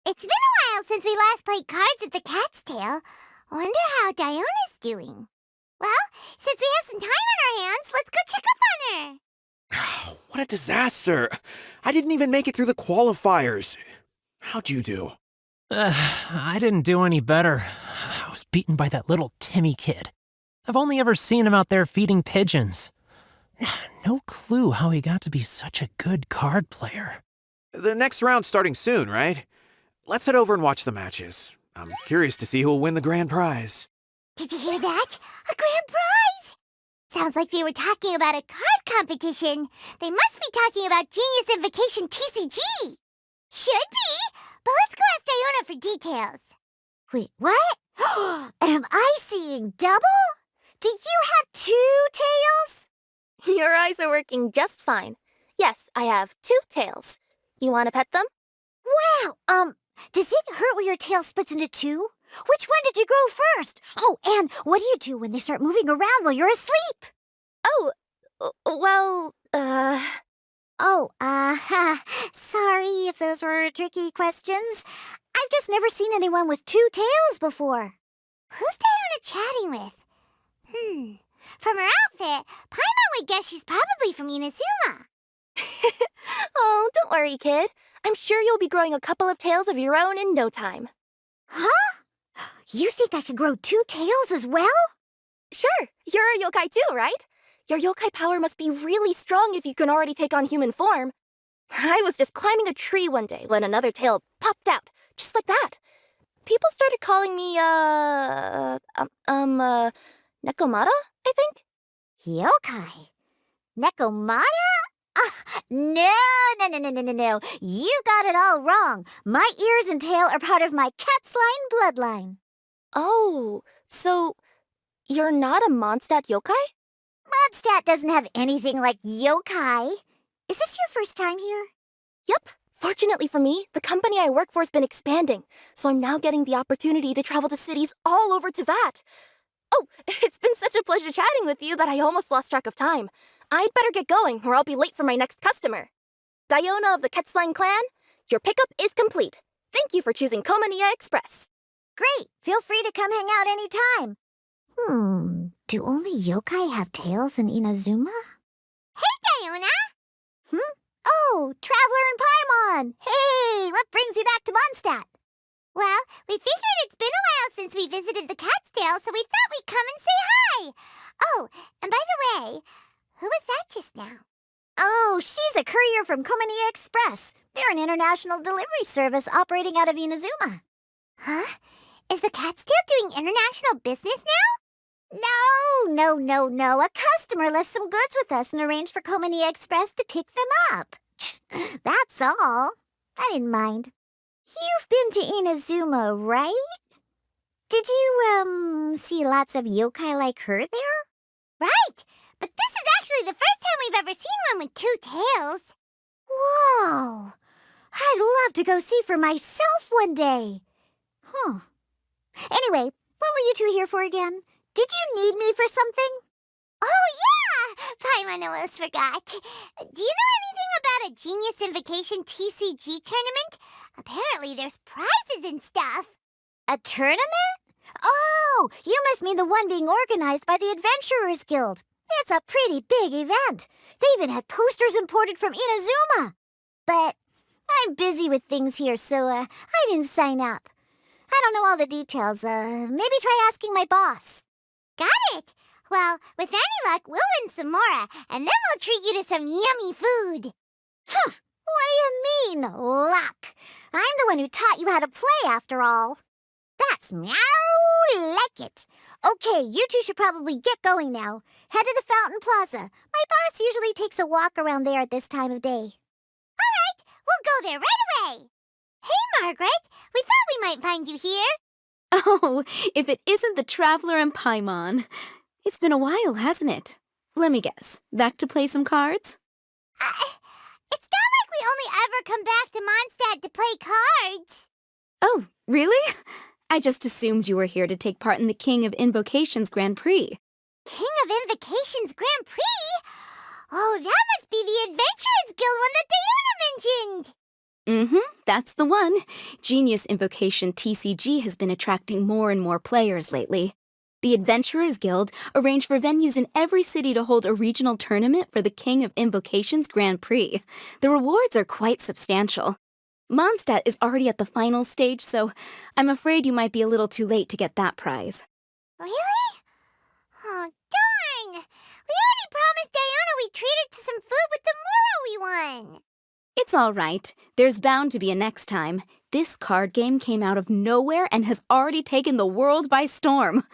It's been a while since we last played cards at the Cat's Tail. Wonder how Diona's doing. Well, since we have some time on our hands, let's go check up on her. What a disaster! I didn't even make it through the qualifiers. How'd you do? I didn't do any better. I was beaten by that little Timmy kid. I've only ever seen him out there feeding pigeons. No clue how he got to be such a good card player. The next round's starting soon, right? Let's head over and watch the matches. I'm curious to see who'll win the grand prize. Did you hear that? A grand prize! Sounds like they were talking about a card competition. They must be talking about Genius Invocation TCG. Should be, but let's go ask Diona for details. Wait, what? Am I seeing double? Do you have two tails? Your eyes are working just fine. Yes, I have two tails. You want to pet them? Wow, does it hurt when your tail splits into two? Which one did you grow first? Oh, and what do you do when they start moving around while you're asleep? Oh, well, sorry if those were tricky questions. I've just never seen anyone with two tails before. Who's Diona chatting with? From her outfit, Paimon would guess she's probably from Inazuma. Oh, don't worry, kid. I'm sure you'll be growing a couple of tails of your own in no time. Huh? You think I could grow two tails as well? Sure, you're a yokai too, right? Your yokai power must be really strong if you can already take on human form. I was just climbing a tree one day when another tail popped out, just like that. People started calling me, Nekomata, I think? Yokai? Nekomata? No. You got it all wrong. My ears and tail are part of my cat's line bloodline. Oh, so you're not a Mondstadt yokai? Mondstadt doesn't have anything like yokai. Is this your first time here? Yep. Fortunately for me, the company I work for has been expanding, so I'm now getting the opportunity to travel to cities all over to that. Oh, it's been such a pleasure chatting with you that I almost lost track of time. I'd better get going, or I'll be late for my next customer. Diona of the Quetzline clan, your pickup is complete. Thank you for choosing Komania Express. Great. Feel free to come hang out anytime. Do only yokai have tails in Inazuma? Hey, Diona! Oh, Traveler and Paimon! Hey, what brings you back to Mondstadt? Well, we figured it's been a while since we visited the Cat's Tail, so we thought we'd come and say hi. Oh, and by the way, who was that just now? Oh, she's a courier from Komania Express. They're an international delivery service operating out of Inazuma. Huh? Is the Cat's Tail doing international business now? No. A customer left some goods with us and arranged for Komania Express to pick them up. That's all. I didn't mind. You've been to Inazuma, right? Did you, see lots of yokai like her there? Right, but this is actually the first time we've ever seen one with two tails. Whoa! I'd love to go see for myself one day. Anyway, what were you two here for again? Did you need me for something? Oh, yeah! Paimon almost forgot. Do you know anything about a Genius Invocation TCG tournament? Apparently there's prizes and stuff. A tournament? Oh, you must mean the one being organized by the Adventurers Guild. It's a pretty big event. They even had posters imported from Inazuma. But I'm busy with things here, so I didn't sign up. I don't know all the details. Maybe try asking my boss. Got it. Well, with any luck, we'll win some more, and then we'll treat you to some yummy food. Huh. What do you mean, luck? I'm the one who taught you how to play, after all. That's meow like it. Okay, you two should probably get going now. Head to the Fountain Plaza. My boss usually takes a walk around there at this time of day. All right, we'll go there right away. Hey, Margaret, we thought we might find you here. Oh, if it isn't the Traveler and Paimon. It's been a while, hasn't it? Let me guess. Back to play some cards? It's not like we only ever come back to Mondstadt to play cards. Oh, really? I just assumed you were here to take part in the King of Invocations Grand Prix. King of Invocations Grand Prix? Oh, that must be the Adventurers Guild one that Diona mentioned. That's the one. Genius Invocation TCG has been attracting more and more players lately. The Adventurers Guild arranged for venues in every city to hold a regional tournament for the King of Invocations Grand Prix. The rewards are quite substantial. Mondstadt is already at the final stage, so I'm afraid you might be a little too late to get that prize. Really? Oh, darn! We already promised Diana we'd treat her to some food with the Moro we won. It's all right. There's bound to be a next time. This card game came out of nowhere and has already taken the world by storm.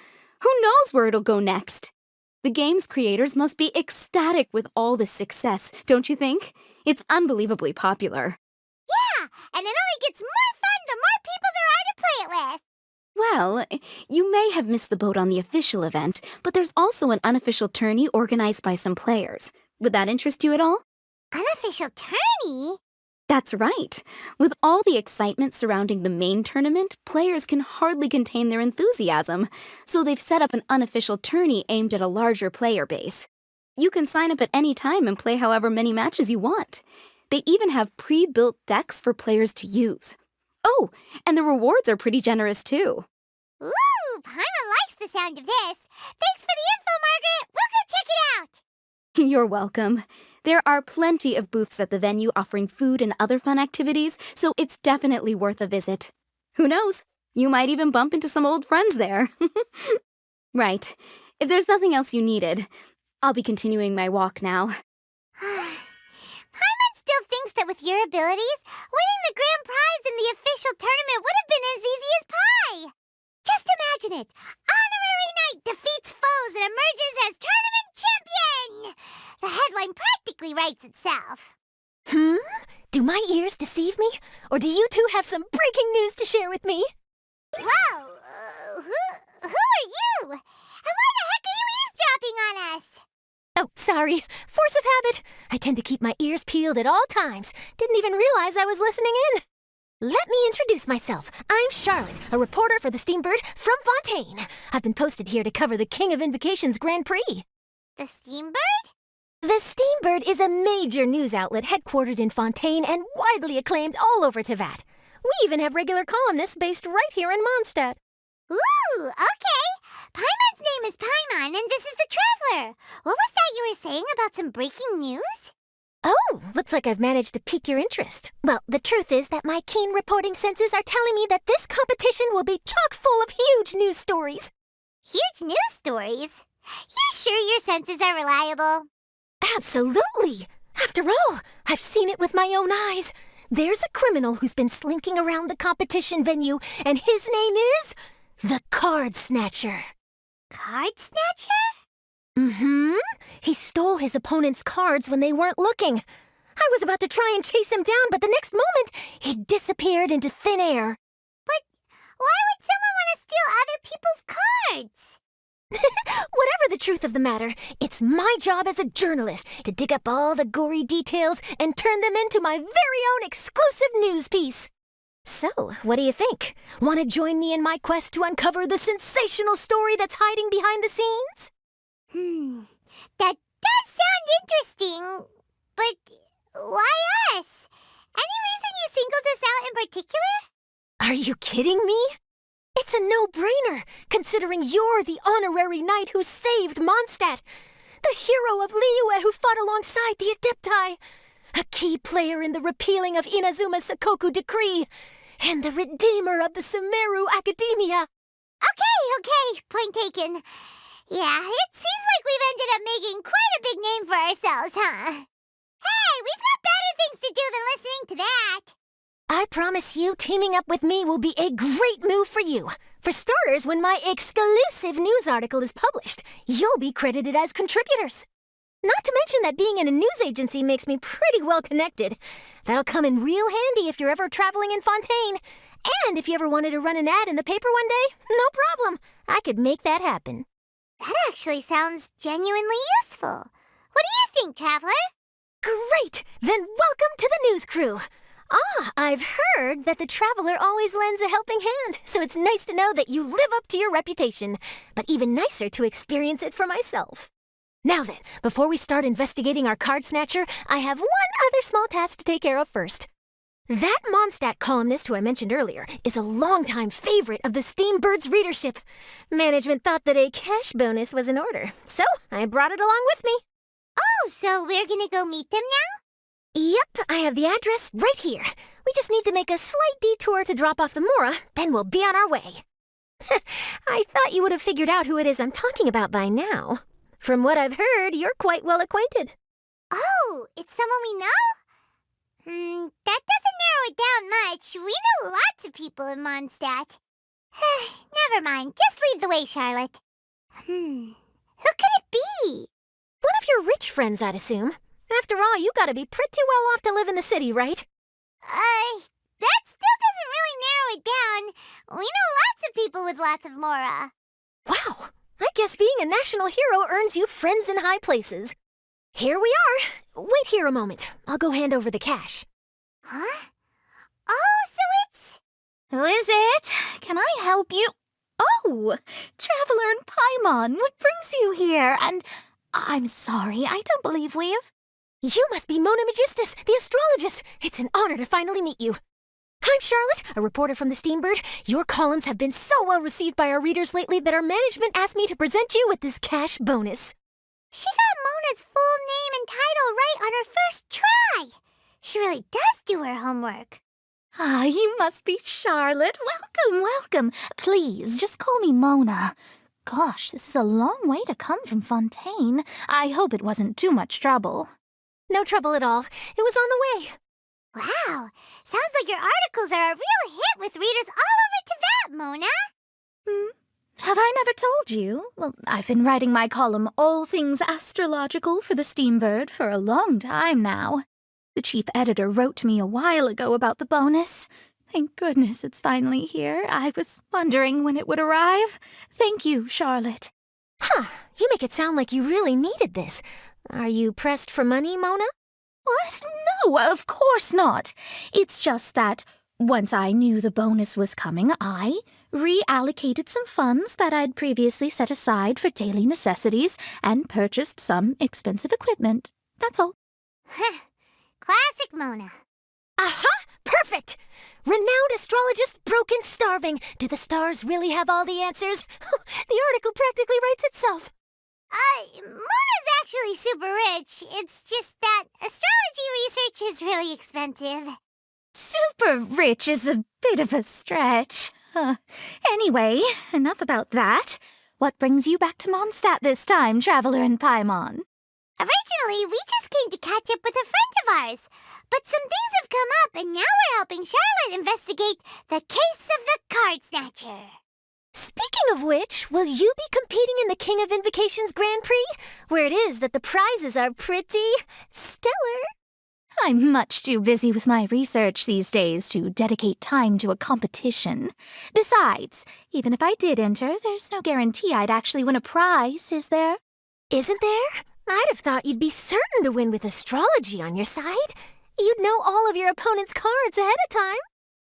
Who knows where it'll go next? The game's creators must be ecstatic with all this success, don't you think? It's unbelievably popular. Yeah, and it only gets more fun the more people there are to play it with. Well, you may have missed the boat on the official event, but there's also an unofficial tourney organized by some players. Would that interest you at all? Unofficial tourney? That's right. With all the excitement surrounding the main tournament, players can hardly contain their enthusiasm, so they've set up an unofficial tourney aimed at a larger player base. You can sign up at any time and play however many matches you want. They even have pre-built decks for players to use. Oh, and the rewards are pretty generous too. Ooh, Paimon likes the sound of this. Thanks for the info, Margaret. We'll go check it out. You're welcome. There are plenty of booths at the venue offering food and other fun activities, so it's definitely worth a visit. Who knows? You might even bump into some old friends there. Right. If there's nothing else you needed, I'll be continuing my walk now. Paimon still thinks that with your abilities, winning the grand prize in the official tournament would have been as easy as pie. Just imagine it. Honorary Knight defeats foes and emerges as tournament champion. The headline practically writes itself. Do my ears deceive me? Or do you two have some breaking news to share with me? Whoa, who are you? And why the heck are you eavesdropping on us? Oh, sorry. Force of habit. I tend to keep my ears peeled at all times. Didn't even realize I was listening in. Let me introduce myself. I'm Charlotte, a reporter for the Steambird from Fontaine. I've been posted here to cover the King of Invocations Grand Prix. The Steambird? The Steambird is a major news outlet headquartered in Fontaine and widely acclaimed all over Teyvat. We even have regular columnists based right here in Mondstadt. Ooh, okay. Paimon's name is Paimon, and this is the Traveler. What was that you were saying about some breaking news? Oh, looks like I've managed to pique your interest. Well, the truth is that my keen reporting senses are telling me that this competition will be chock full of huge news stories. Huge news stories? You sure your senses are reliable? Absolutely! After all, I've seen it with my own eyes. There's a criminal who's been slinking around the competition venue, and his name is the Card Snatcher. Card Snatcher? Mm-hmm. He stole his opponent's cards when they weren't looking. I was about to try and chase him down, but the next moment, he disappeared into thin air. But why would someone want to steal other people's cards? Whatever the truth of the matter, it's my job as a journalist to dig up all the gory details and turn them into my very own exclusive news piece. So, what do you think? Want to join me in my quest to uncover the sensational story that's hiding behind the scenes? That does sound interesting, but why us? Any reason you singled us out in particular? Are you kidding me? It's a no-brainer, considering you're the honorary knight who saved Mondstadt, the hero of Liyue who fought alongside the Adepti, a key player in the repealing of Inazuma's Sakoku decree, and the redeemer of the Sumeru Academia. Okay, point taken. Yeah, it seems like we've ended up making quite a big name for ourselves, huh? Hey, we've got better things to do than listening to that. I promise you, teaming up with me will be a great move for you. For starters, when my exclusive news article is published, you'll be credited as contributors. Not to mention that being in a news agency makes me pretty well connected. That'll come in real handy if you're ever traveling in Fontaine. And if you ever wanted to run an ad in the paper one day, no problem. I could make that happen. That actually sounds genuinely useful. What do you think, Traveler? Great! Then welcome to the news crew. I've heard that the Traveler always lends a helping hand, so it's nice to know that you live up to your reputation, but even nicer to experience it for myself. Now then, before we start investigating our card snatcher, I have one other small task to take care of first. That Mondstadt columnist who I mentioned earlier is a longtime favorite of the Steambird's readership. Management thought that a cash bonus was in order, so I brought it along with me. Oh, so we're gonna go meet them now? Yep, I have the address right here. We just need to make a slight detour to drop off the Mora, then we'll be on our way. I thought you would have figured out who it is I'm talking about by now. From what I've heard, you're quite well acquainted. Oh, it's someone we know? That doesn't narrow it down much. We know lots of people in Mondstadt. Never mind. Just lead the way, Charlotte. Who could it be? One of your rich friends, I'd assume. After all, you gotta be pretty well off to live in the city, right? That still doesn't really narrow it down. We know lots of people with lots of Mora. Wow, I guess being a national hero earns you friends in high places. Here we are. Wait here a moment. I'll go hand over the cash. Huh? Oh, so it's... Who is it? Can I help you? Oh, Traveler and Paimon, what brings you here? And I'm sorry, I don't believe we've... You must be Mona Magistus, the astrologist. It's an honor to finally meet you. I'm Charlotte, a reporter from the Steambird. Your columns have been so well received by our readers lately that our management asked me to present you with this cash bonus. She got Mona's full name and title right on her first try. She really does do her homework. Ah, you must be Charlotte. Welcome, welcome. Please, just call me Mona. Gosh, this is a long way to come from Fontaine. I hope it wasn't too much trouble. No trouble at all. It was on the way. Wow, sounds like your articles are a real hit with readers all over Teyvat, Mona. Have I never told you? Well, I've been writing my column All Things Astrological for the Steambird for a long time now. The chief editor wrote me a while ago about the bonus. Thank goodness it's finally here. I was wondering when it would arrive. Thank you, Charlotte. Huh, you make it sound like you really needed this. Are you pressed for money, Mona? What? No, of course not. It's just that once I knew the bonus was coming, I reallocated some funds that I'd previously set aside for daily necessities and purchased some expensive equipment. That's all. Classic Mona. Aha! Perfect! Renowned astrologist broken starving. Do the stars really have all the answers? The article practically writes itself. Mona's actually super rich. It's just that astrology research is really expensive. Super rich is a bit of a stretch. Anyway, enough about that. What brings you back to Mondstadt this time, Traveler and Paimon? Originally, we just came to catch up with a friend of ours. But some things have come up, and now we're helping Charlotte investigate the case of the Card Snatcher. Speaking of which, will you be competing in the King of Invocations Grand Prix? Where it is that the prizes are pretty stellar. I'm much too busy with my research these days to dedicate time to a competition. Besides, even if I did enter, there's no guarantee I'd actually win a prize, is there? Isn't there? I'd have thought you'd be certain to win with astrology on your side. You'd know all of your opponent's cards ahead of time.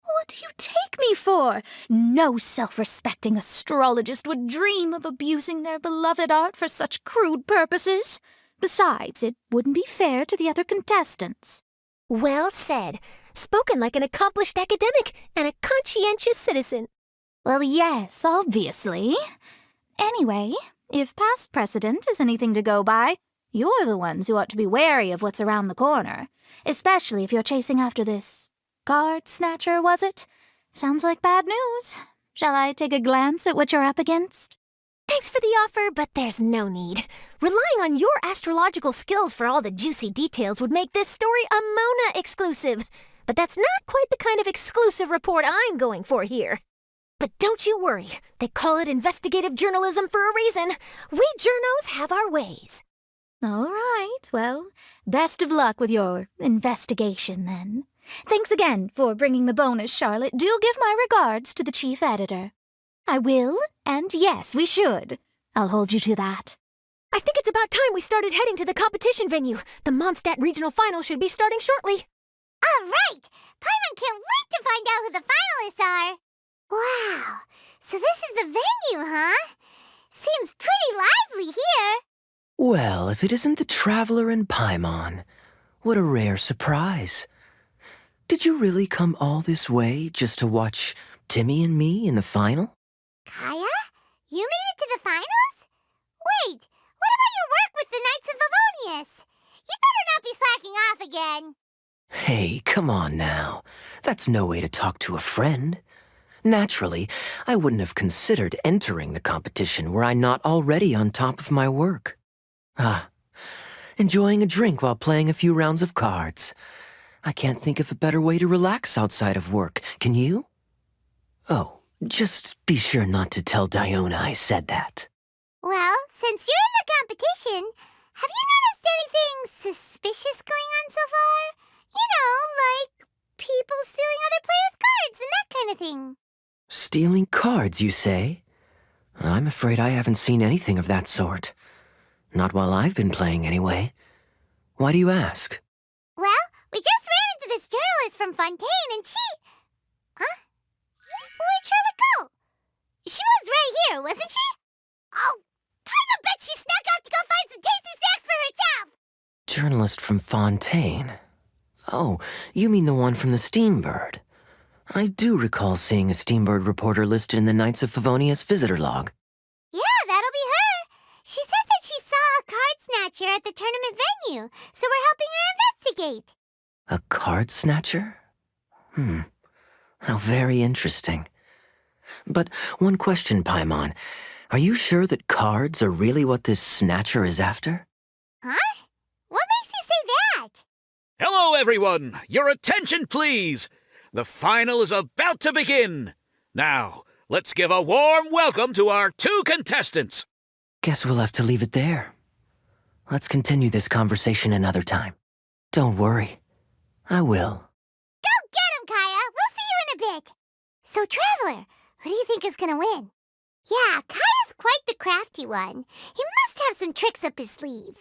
What do you take me for? No self-respecting astrologist would dream of abusing their beloved art for such crude purposes. Besides, it wouldn't be fair to the other contestants. Well said. Spoken like an accomplished academic and a conscientious citizen. Well, yes, obviously. Anyway, if past precedent is anything to go by, you're the ones who ought to be wary of what's around the corner, especially if you're chasing after this Card Snatcher, was it? Sounds like bad news. Shall I take a glance at what you're up against? Thanks for the offer, but there's no need. Relying on your astrological skills for all the juicy details would make this story a Mona exclusive. But that's not quite the kind of exclusive report I'm going for here. But don't you worry. They call it investigative journalism for a reason. We journos have our ways. All right, well, best of luck with your investigation, then. Thanks again for bringing the bonus, Charlotte. Do give my regards to the chief editor. I will, and yes, we should. I'll hold you to that. I think it's about time we started heading to the competition venue. The Mondstadt Regional Final should be starting shortly. All right! Paimon can't wait to find out who the finalists are. Wow, so this is the venue, huh? Seems pretty lively here. Well, if it isn't the Traveler and Paimon, what a rare surprise. Did you really come all this way just to watch Timmy and me in the final? Kaya? You made it to the finals? Wait, what about your work with the Knights of Favonius? You better not be slacking off again. Hey, come on now. That's no way to talk to a friend. Naturally, I wouldn't have considered entering the competition were I not already on top of my work. Enjoying a drink while playing a few rounds of cards. I can't think of a better way to relax outside of work, can you? Oh, just be sure not to tell Diona I said that. Well, since you're in the competition, have you noticed anything suspicious going on so far? You know, like people stealing other players' cards and that kind of thing. Stealing cards, you say? I'm afraid I haven't seen anything of that sort. Not while I've been playing, anyway. Why do you ask? Well, we just ran into this journalist from Fontaine and she... Huh? Where'd Charlotte go? She was right here, wasn't she? Oh, I bet she snuck out to go find some tasty snacks for herself! Journalist from Fontaine? Oh, you mean the one from the Steambird. I do recall seeing a Steambird reporter listed in the Knights of Favonius visitor log. Yeah, that'll be her. She said that she saw a card snatcher at the tournament venue, so we're helping her investigate. A card snatcher? How very interesting. But one question, Paimon. Are you sure that cards are really what this snatcher is after? Huh? What makes you say that? Hello, everyone! Your attention, please! The final is about to begin! Now, let's give a warm welcome to our 2 contestants! Guess we'll have to leave it there. Let's continue this conversation another time. Don't worry. I will. Go get him, Kaya! We'll see you in a bit! So, Traveler, who do you think is gonna win? Yeah, Kaya's quite the crafty one. He must have some tricks up his sleeve.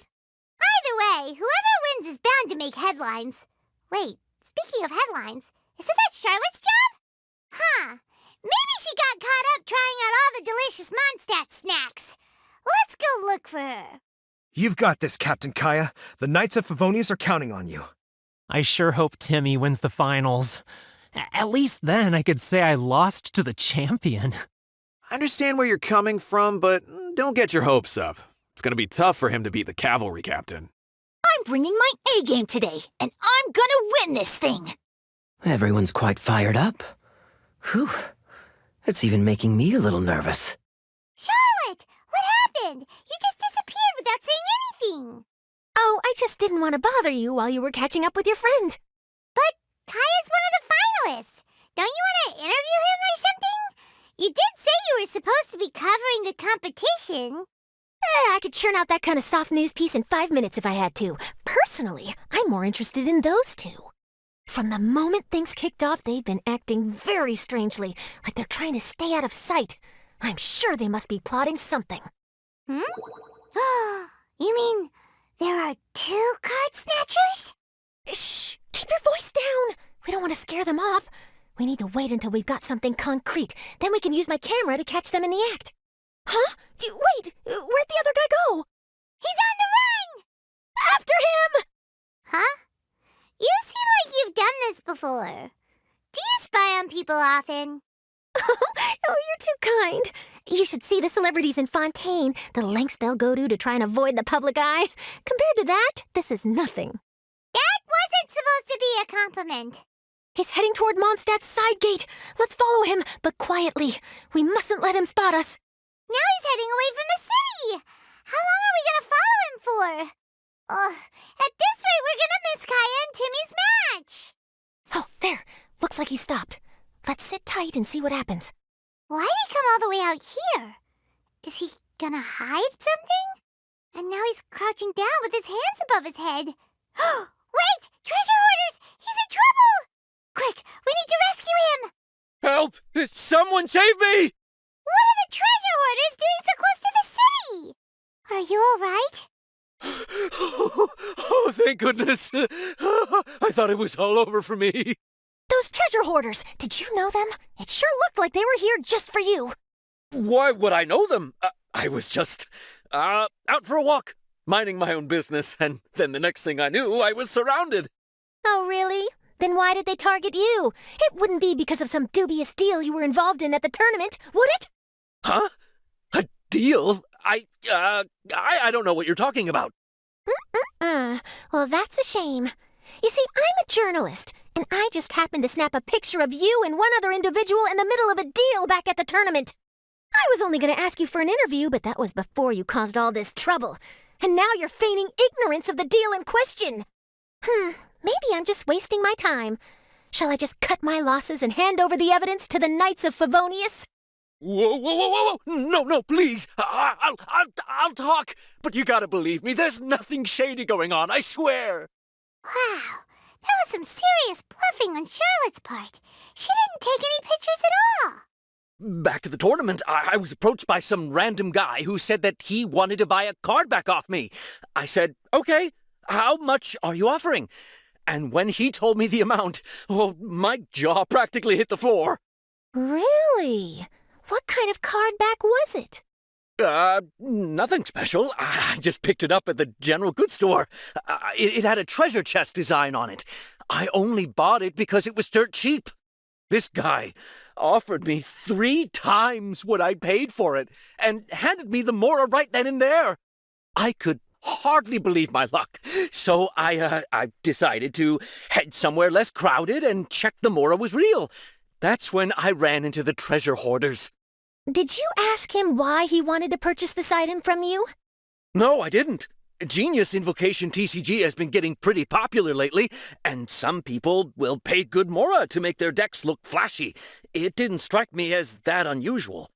Either way, whoever wins is bound to make headlines. Wait, speaking of headlines, isn't that Charlotte's job? Huh. Maybe she got caught up trying out all the delicious Mondstadt snacks. Let's go look for her. You've got this, Captain Kaya. The Knights of Favonius are counting on you. I sure hope Timmy wins the finals. At least then I could say I lost to the champion. I understand where you're coming from, but don't get your hopes up. It's gonna be tough for him to beat the cavalry captain. I'm bringing my A-game today, and I'm gonna win this thing! Everyone's quite fired up. Whew. It's even making me a little nervous. Charlotte, what happened? You just disappeared without saying anything. Oh, I just didn't want to bother you while you were catching up with your friend. But Kaya's one of the finalists. Don't you want to interview him or something? You did say you were supposed to be covering the competition. I could churn out that kind of soft news piece in 5 minutes if I had to. Personally, I'm more interested in those 2. From the moment things kicked off, they've been acting very strangely, like they're trying to stay out of sight. I'm sure they must be plotting something. You mean there are 2 card snatchers? Shh! Keep your voice down! We don't want to scare them off. We need to wait until we've got something concrete. Then we can use my camera to catch them in the act. Huh? Wait! Where'd the other guy go? He's on the run! After him! Huh? You seem like you've done this before. Do you spy on people often? Oh, you're too kind. You should see the celebrities in Fontaine, the lengths they'll go to try and avoid the public eye. Compared to that, this is nothing. That wasn't supposed to be a compliment. He's heading toward Mondstadt's side gate. Let's follow him, but quietly. We mustn't let him spot us. Now he's heading away from the city. How long are we gonna follow him for? At this rate, we're gonna miss Kaya and Timmy's match. Oh, there. Looks like he stopped. Let's sit tight and see what happens. Why'd he come all the way out here? Is he gonna hide something? And now he's crouching down with his hands above his head. Wait! Treasure hoarders! He's in trouble! Quick, we need to rescue him! Help! Someone save me! What are the treasure hoarders doing so close to the city? Are you all right? Oh, thank goodness. I thought it was all over for me. Those treasure hoarders, did you know them? It sure looked like they were here just for you. Why would I know them? I was just, out for a walk, minding my own business, and then the next thing I knew, I was surrounded. Oh, really? then why did they target you? It wouldn't be because of some dubious deal you were involved in at the tournament, would it? Huh? A deal? I don't know what you're talking about. Well, that's a shame. You see, I'm a journalist, and I just happened to snap a picture of you and one other individual in the middle of a deal back at the tournament. I was only going to ask you for an interview, but that was before you caused all this trouble. And now you're feigning ignorance of the deal in question. Maybe I'm just wasting my time. Shall I just cut my losses and hand over the evidence to the Knights of Favonius? Whoa! No, please. I'll talk. But you gotta believe me, there's nothing shady going on, I swear. Wow, that was some serious bluffing on Charlotte's part. She didn't take any pictures at all. Back at the tournament, I was approached by some random guy who said that he wanted to buy a card back off me. I said, okay, how much are you offering? And when he told me the amount, oh, my jaw practically hit the floor. Really? What kind of card back was it? Nothing special. I just picked it up at the general goods store. It had a treasure chest design on it. I only bought it because it was dirt cheap. This guy offered me 3 times what I paid for it and handed me the Mora right then and there. I could hardly believe my luck, so I decided to head somewhere less crowded and check the Mora was real. That's when I ran into the treasure hoarders. Did you ask him why he wanted to purchase this item from you? No, I didn't. Genius Invocation TCG has been getting pretty popular lately, and some people will pay good Mora to make their decks look flashy. It didn't strike me as that unusual.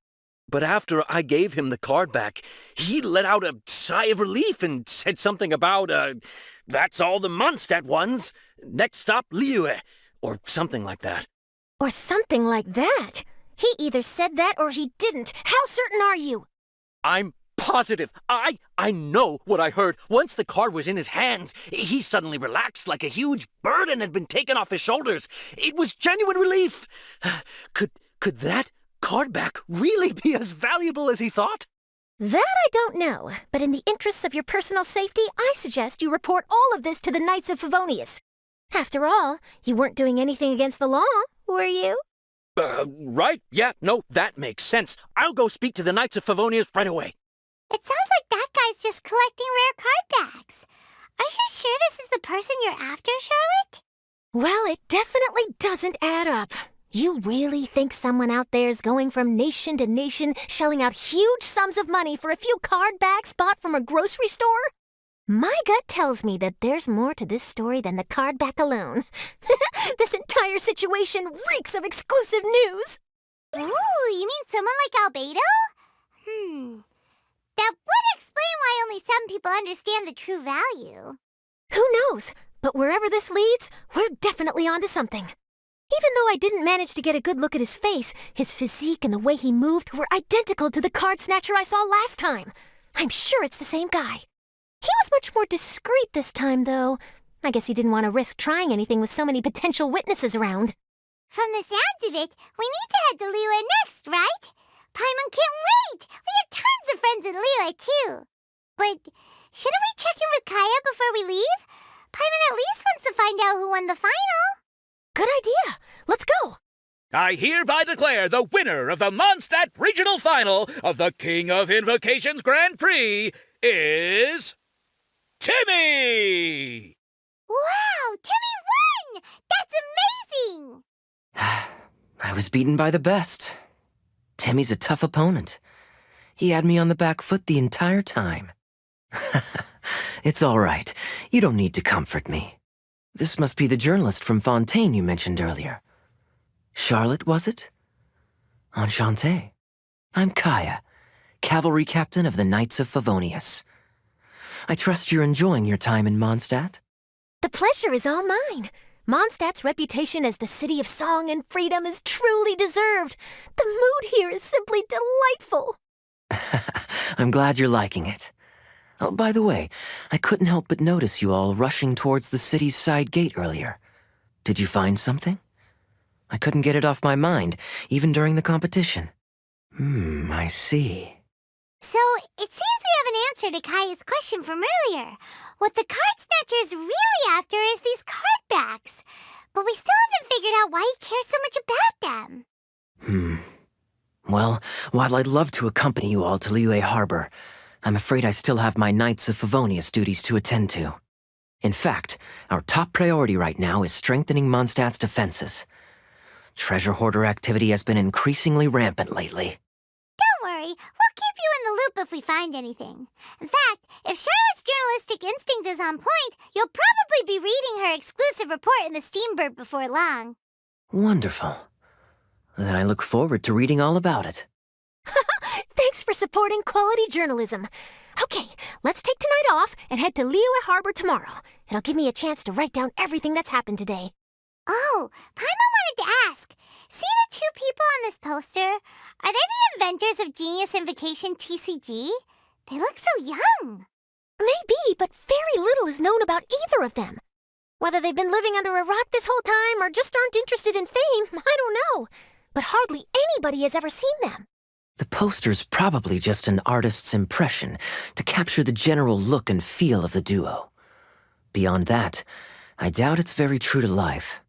But after I gave him the card back, he let out a sigh of relief and said something about, that's all the Mondstadt ones. Next stop, Liyue, or something like that. Or something like that? He either said that or he didn't. How certain are you? I'm positive. I know what I heard. Once the card was in his hands, he suddenly relaxed like a huge burden had been taken off his shoulders. It was genuine relief. Could that card back really be as valuable as he thought? That I don't know, but in the interests of your personal safety, I suggest you report all of this to the Knights of Favonius. After all, you weren't doing anything against the law, were you? Right. Yeah, no, that makes sense. I'll go speak to the Knights of Favonius right away. It sounds like that guy's just collecting rare card backs. Are you sure this is the person you're after, Charlotte? Well, it definitely doesn't add up. You really think someone out there's going from nation to nation, shelling out huge sums of money for a few card backs bought from a grocery store? My gut tells me that there's more to this story than the card back alone. This entire situation reeks of exclusive news. Ooh, you mean someone like Albedo? That would explain why only some people understand the true value. Who knows? But wherever this leads, we're definitely onto something. Even though I didn't manage to get a good look at his face, his physique and the way he moved were identical to the card snatcher I saw last time. I'm sure it's the same guy. He was much more discreet this time, though. I guess he didn't want to risk trying anything with so many potential witnesses around. From the sounds of it, we need to head to Liyue next, right? Paimon can't wait! We have tons of friends in Liyue, too. But shouldn't we check in with Kaya before we leave? Paimon at least wants to find out who won the final. Good idea. Let's go. I hereby declare the winner of the Mondstadt Regional Final of the King of Invocations Grand Prix is Timmy! Wow, Timmy won! That's amazing! I was beaten by the best. Timmy's a tough opponent. He had me on the back foot the entire time. It's all right. You don't need to comfort me. This must be the journalist from Fontaine you mentioned earlier. Charlotte, was it? Enchanté. I'm Kaya, cavalry captain of the Knights of Favonius. I trust you're enjoying your time in Mondstadt? The pleasure is all mine. Mondstadt's reputation as the city of song and freedom is truly deserved. The mood here is simply delightful. I'm glad you're liking it. Oh, by the way, I couldn't help but notice you all rushing towards the city's side gate earlier. Did you find something? I couldn't get it off my mind, even during the competition. I see. So, it seems we have an answer to Kaya's question from earlier. What the card snatcher's really after is these card backs. but we still haven't figured out why he cares so much about them. Well, while I'd love to accompany you all to Liyue Harbor, I'm afraid I still have my Knights of Favonius duties to attend to. In fact, our top priority right now is strengthening Mondstadt's defenses. Treasure hoarder activity has been increasingly rampant lately. Don't worry, we'll keep you in the loop if we find anything. In fact, if Charlotte's journalistic instinct is on point, you'll probably be reading her exclusive report in the Steambird before long. Wonderful. Then I look forward to reading all about it. Thanks for supporting quality journalism. Okay, let's take tonight off and head to Liyue Harbor tomorrow. It'll give me a chance to write down everything that's happened today. Oh, Paimon wanted to ask. See the two people on this poster? Are they the inventors of Genius Invocation TCG? They look so young. Maybe, but very little is known about either of them. Whether they've been living under a rock this whole time or just aren't interested in fame, I don't know. But hardly anybody has ever seen them. The poster's probably just an artist's impression to capture the general look and feel of the duo. Beyond that, I doubt it's very true to life.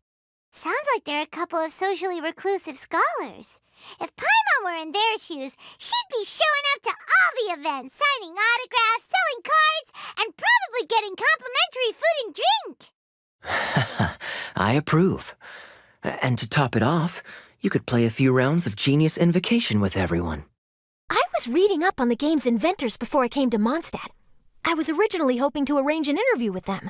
Sounds like they're a couple of socially reclusive scholars. If Paimon were in their shoes, she'd be showing up to all the events, signing autographs, selling cards, and probably getting complimentary food and drink. I approve. And to top it off, you could play a few rounds of Genius Invocation with everyone. I was reading up on the game's inventors before I came to Mondstadt. I was originally hoping to arrange an interview with them.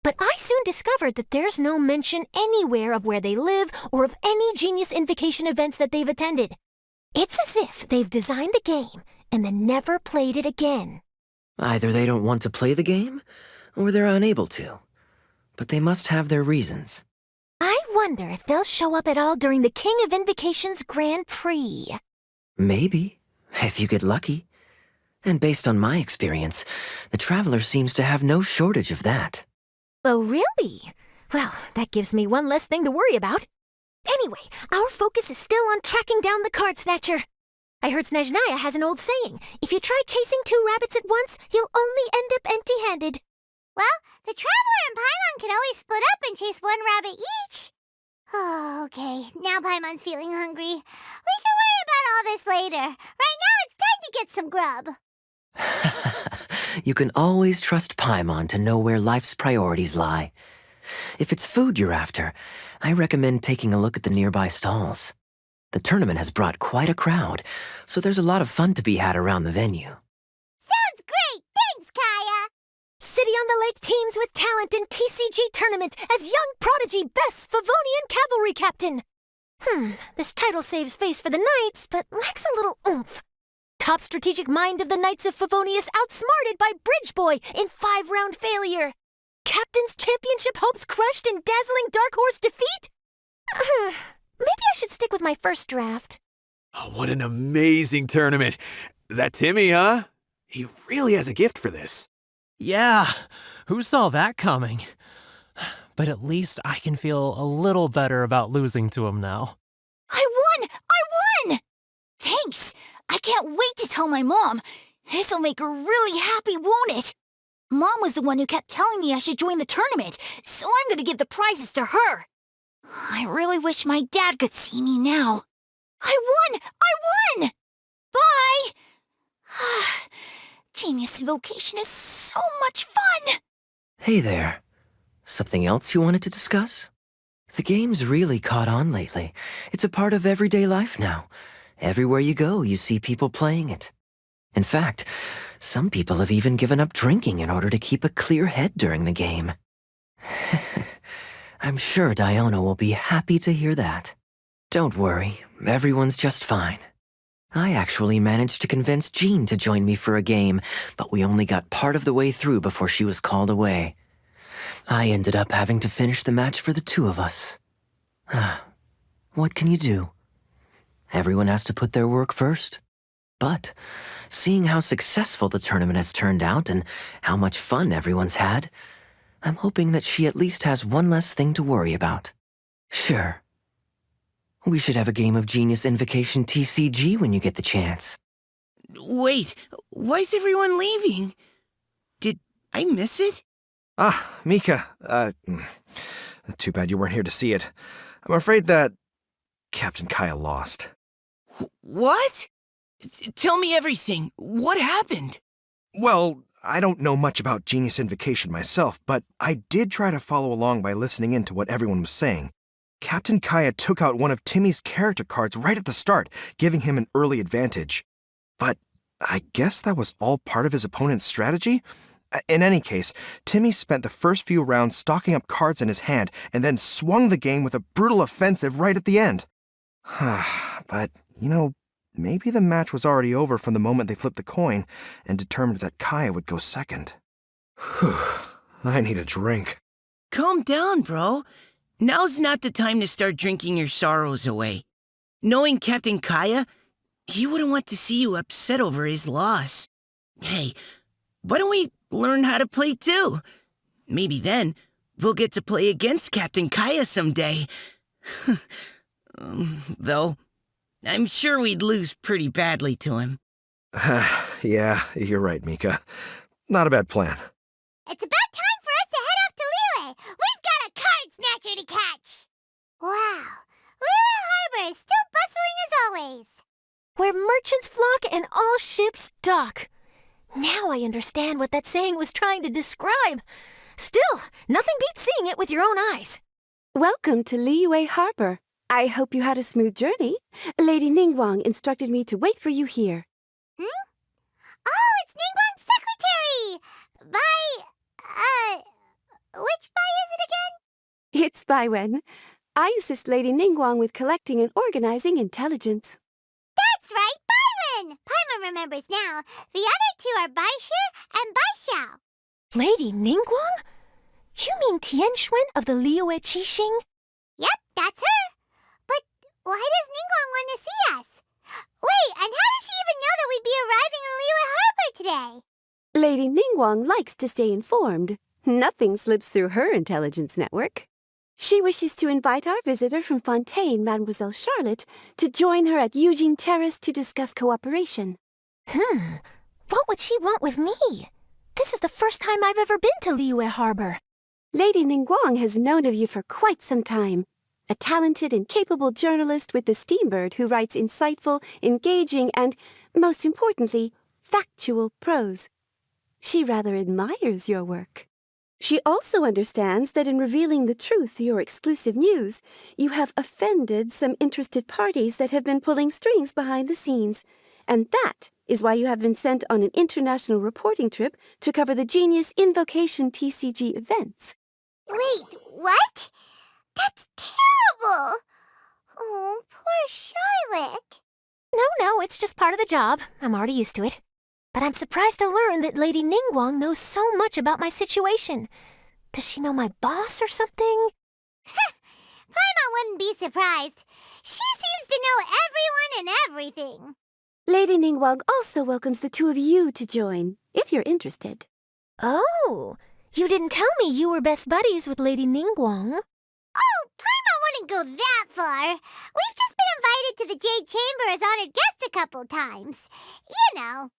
But I soon discovered that there's no mention anywhere of where they live or of any Genius Invocation events that they've attended. It's as if they've designed the game and then never played it again. Either they don't want to play the game, or they're unable to. But they must have their reasons. I wonder if they'll show up at all during the King of Invocation's Grand Prix. Maybe, if you get lucky. And based on my experience, the Traveler seems to have no shortage of that. Oh, really? Well, that gives me one less thing to worry about. Anyway, our focus is still on tracking down the card snatcher. I heard Snezhnaya has an old saying, if you try chasing two rabbits at once, you'll only end up empty-handed. Well, the Traveler and Paimon can always split up and chase one rabbit each. Oh, okay, now Paimon's feeling hungry. We can worry about all this later. Right now, it's time to get some grub. You can always trust Paimon to know where life's priorities lie. If it's food you're after, I recommend taking a look at the nearby stalls. The tournament has brought quite a crowd, so there's a lot of fun to be had around the venue. Sounds great! Thanks, Kaya! City on the Lake teams with talent in TCG tournament as young prodigy best Favonian cavalry captain. This title saves face for the Knights, but lacks a little oomph. Top strategic mind of the Knights of Favonius outsmarted by Bridge Boy in 5-round failure. Captain's championship hopes crushed in dazzling Dark Horse defeat? Maybe I should stick with my first draft. Oh, what an amazing tournament. That Timmy, huh? He really has a gift for this. Yeah, who saw that coming? But at least I can feel a little better about losing to him now. I won! I won! Thanks! I can't wait to tell my mom. This'll make her really happy, won't it? Mom was the one who kept telling me I should join the tournament, so I'm gonna give the prizes to her. I really wish my dad could see me now. I won! I won! Bye! Genius Invocation is so much fun! Hey there. Something else you wanted to discuss? The game's really caught on lately. It's a part of everyday life now. Everywhere you go, you see people playing it. In fact, some people have even given up drinking in order to keep a clear head during the game. I'm sure Diona will be happy to hear that. Don't worry, everyone's just fine. I actually managed to convince Jean to join me for a game, but we only got part of the way through before she was called away. I ended up having to finish the match for the two of us. What can you do? Everyone has to put their work first. But, seeing how successful the tournament has turned out and how much fun everyone's had, I'm hoping that she at least has one less thing to worry about. Sure. We should have a game of Genius Invocation TCG when you get the chance. Wait, why is everyone leaving? Did I miss it? Mika, Too bad you weren't here to see it. I'm afraid that Captain Kaya lost. What? Tell me everything. What happened? Well, I don't know much about Genius Invocation myself, but I did try to follow along by listening in to what everyone was saying. Captain Kaya took out one of Timmy's character cards right at the start, giving him an early advantage. But I guess that was all part of his opponent's strategy? In any case, Timmy spent the first few rounds stocking up cards in his hand and then swung the game with a brutal offensive right at the end. But, maybe the match was already over from the moment they flipped the coin and determined that Kaya would go second. Whew, I need a drink. Calm down, bro. Now's not the time to start drinking your sorrows away. Knowing Captain Kaya, he wouldn't want to see you upset over his loss. Hey, why don't we learn how to play too? Maybe then we'll get to play against Captain Kaya someday. Though, I'm sure we'd lose pretty badly to him. Yeah, you're right, Mika. Not a bad plan. It's about time for us to head off to Liyue. We've got a card snatcher to catch. Wow, Liyue Harbor is still bustling as always. Where merchants flock and all ships dock. Now I understand what that saying was trying to describe. Still, nothing beats seeing it with your own eyes. Welcome to Liyue Harbor. I hope you had a smooth journey. Lady Ningguang instructed me to wait for you here. Oh, it's Ningguang's secretary! Which Bai is it again? It's Baiwen. I assist Lady Ningguang with collecting and organizing intelligence. That's right, Baiwen! Paimon remembers now. The other two are Baishir and Baishao. Lady Ningguang? You mean Tianxuan of the Liyue Qixing? Yep, that's her. But why does Ningguang want to see us? Wait, and how does she even know that we'd be arriving in Liyue Harbor today? Lady Ningguang likes to stay informed. Nothing slips through her intelligence network. She wishes to invite our visitor from Fontaine, Mademoiselle Charlotte, to join her at Eugene Terrace to discuss cooperation. What would she want with me? This is the first time I've ever been to Liyue Harbor. Lady Ningguang has known of you for quite some time. A talented and capable journalist with the Steambird who writes insightful, engaging, and, most importantly, factual prose. She rather admires your work. She also understands that in revealing the truth through your exclusive news, you have offended some interested parties that have been pulling strings behind the scenes. And that is why you have been sent on an international reporting trip to cover the Genius Invocation TCG events. Wait, what? That's terrible! Oh, poor Charlotte. No, it's just part of the job. I'm already used to it. But I'm surprised to learn that Lady Ningguang knows so much about my situation. Does she know my boss or something? Paimon wouldn't be surprised. She seems to know everyone and everything. Lady Ningguang also welcomes the two of you to join, if you're interested. Oh, you didn't tell me you were best buddies with Lady Ningguang. Oh, Paimon wouldn't go that far. We've just been invited to the Jade Chamber as honored guests a couple times. You know.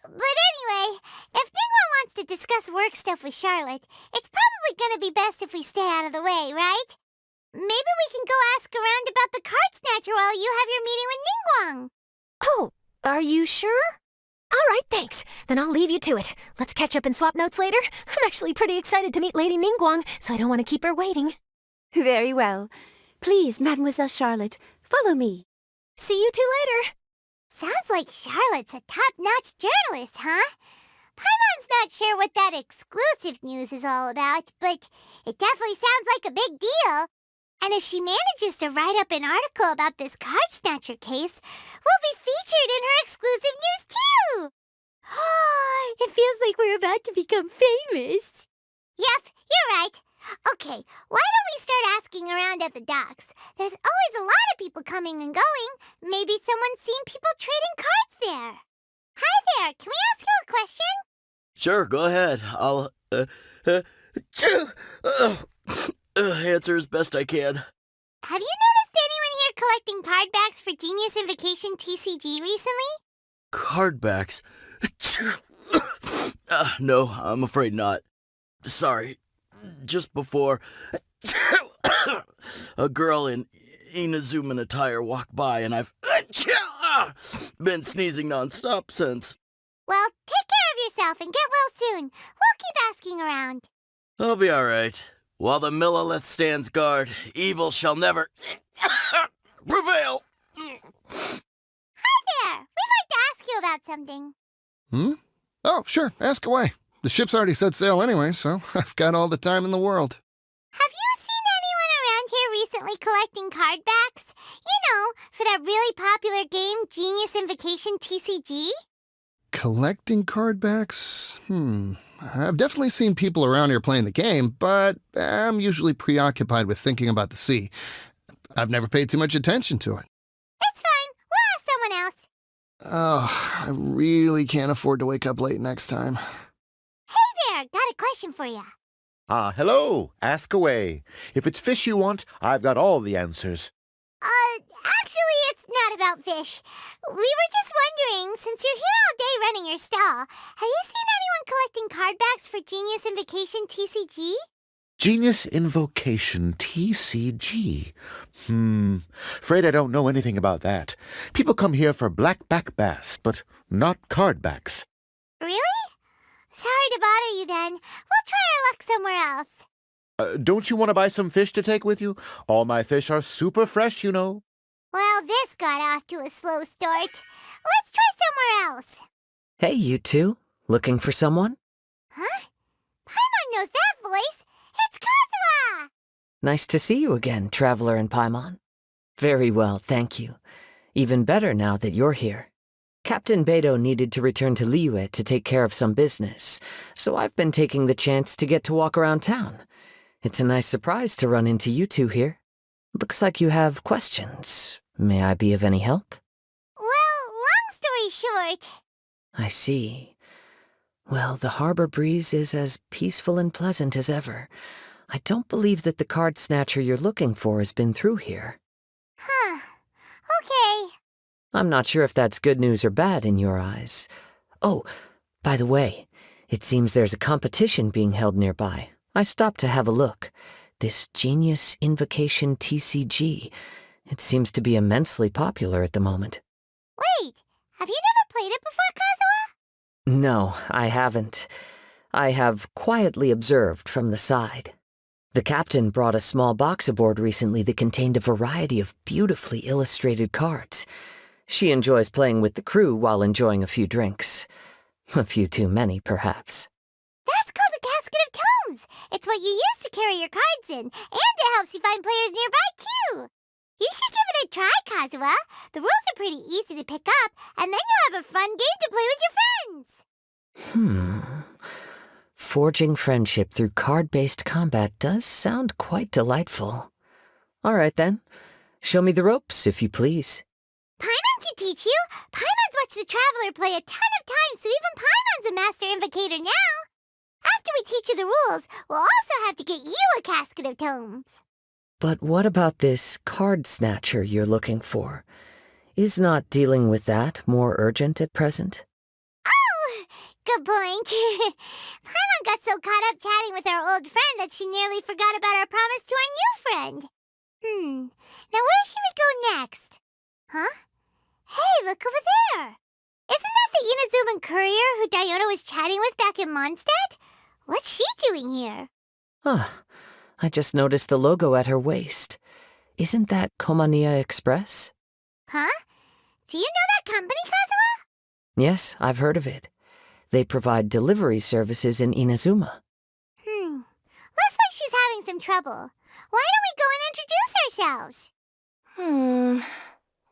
But anyway, if Ningguang wants to discuss work stuff with Charlotte, it's probably gonna be best if we stay out of the way, right? Maybe we can go ask around about the card snatcher while you have your meeting with Ningguang. Oh, are you sure? All right, thanks. Then I'll leave you to it. Let's catch up and swap notes later. I'm actually pretty excited to meet Lady Ningguang, so I don't want to keep her waiting. Very well. Please, Mademoiselle Charlotte, follow me. See you two later. Sounds like Charlotte's a top-notch journalist, huh? Paimon's not sure what that exclusive news is all about, but it definitely sounds like a big deal. And if she manages to write up an article about this card snatcher case, we'll be featured in her exclusive news too! It feels like we're about to become famous. Yep, you're right. Okay, why don't we start asking around at the docks? There's always a lot of people coming and going. Maybe someone's seen people trading cards there. Hi there, can we ask you a question? Sure, go ahead. I'll answer as best I can. Have you noticed anyone here collecting card backs for Genius Invocation TCG recently? Card backs? No, I'm afraid not. Sorry. Just before, a girl in Inazuman attire walked by, and I've been sneezing nonstop since. Well, take care of yourself and get well soon. We'll keep asking around. I'll be all right. While the Millilith stands guard, evil shall never prevail. Hi there. We'd like to ask you about something. Oh, sure, ask away. The ship's already set sail anyway, so I've got all the time in the world. Have you seen anyone around here recently collecting card backs? You know, for that really popular game, Genius Invocation TCG? Collecting card backs? I've definitely seen people around here playing the game, but I'm usually preoccupied with thinking about the sea. I've never paid too much attention to it. It's fine. We'll ask someone else. Oh, I really can't afford to wake up late next time. Hey there, got a question for you. Hello. Ask away. If it's fish you want, I've got all the answers. Actually, it's not about fish. We were just wondering, since you're here all day running your stall, have you seen anyone collecting card backs for Genius Invocation TCG? Genius Invocation TCG. Afraid I don't know anything about that. People come here for blackback bass, but not cardbacks. Really? Sorry to bother you then. We'll try our luck somewhere else. Don't you want to buy some fish to take with you? All my fish are super fresh, you know. Well, this got off to a slow start. Let's try somewhere else. Hey, you two. Looking for someone? Huh? Paimon knows that voice. It's Kazuha! Nice to see you again, Traveler and Paimon. Very well, thank you. Even better now that you're here. Captain Beidou needed to return to Liyue to take care of some business, so I've been taking the chance to get to walk around town. It's a nice surprise to run into you two here. Looks like you have questions. May I be of any help? Well, long story short... I see. Well, the harbor breeze is as peaceful and pleasant as ever. I don't believe that the card snatcher you're looking for has been through here. Huh. Okay. I'm not sure if that's good news or bad in your eyes. Oh, by the way, it seems there's a competition being held nearby. I stopped to have a look. This Genius Invocation TCG. It seems to be immensely popular at the moment. Wait, have you never played it before, Kazuha? No, I haven't. I have quietly observed from the side. The captain brought a small box aboard recently that contained a variety of beautifully illustrated cards. She enjoys playing with the crew while enjoying a few drinks. A few too many, perhaps. That's called a casket of tomes. It's what you use to carry your cards in, and it helps you find players nearby, too. You should give it a try, Kazuha. The rules are pretty easy to pick up, and then you'll have a fun game to play with your friends. Forging friendship through card-based combat does sound quite delightful. All right, then. Show me the ropes, if you please. Paimon can teach you. Paimon's watched the Traveler play a ton of times, so even Paimon's a master invocator now. After we teach you the rules, we'll also have to get you a casket of tomes. But what about this card snatcher you're looking for? Is not dealing with that more urgent at present? Oh, good point. Paimon got so caught up chatting with our old friend that she nearly forgot about our promise to our new friend. Now where should we go next? Huh? Hey, look over there. Isn't that the Inazuman courier who Diona was chatting with back in Mondstadt? What's she doing here? I just noticed the logo at her waist. Isn't that Komania Express? Huh? Do you know that company, Kazuha? Yes, I've heard of it. They provide delivery services in Inazuma. Looks like she's having some trouble. Why don't we go and introduce ourselves?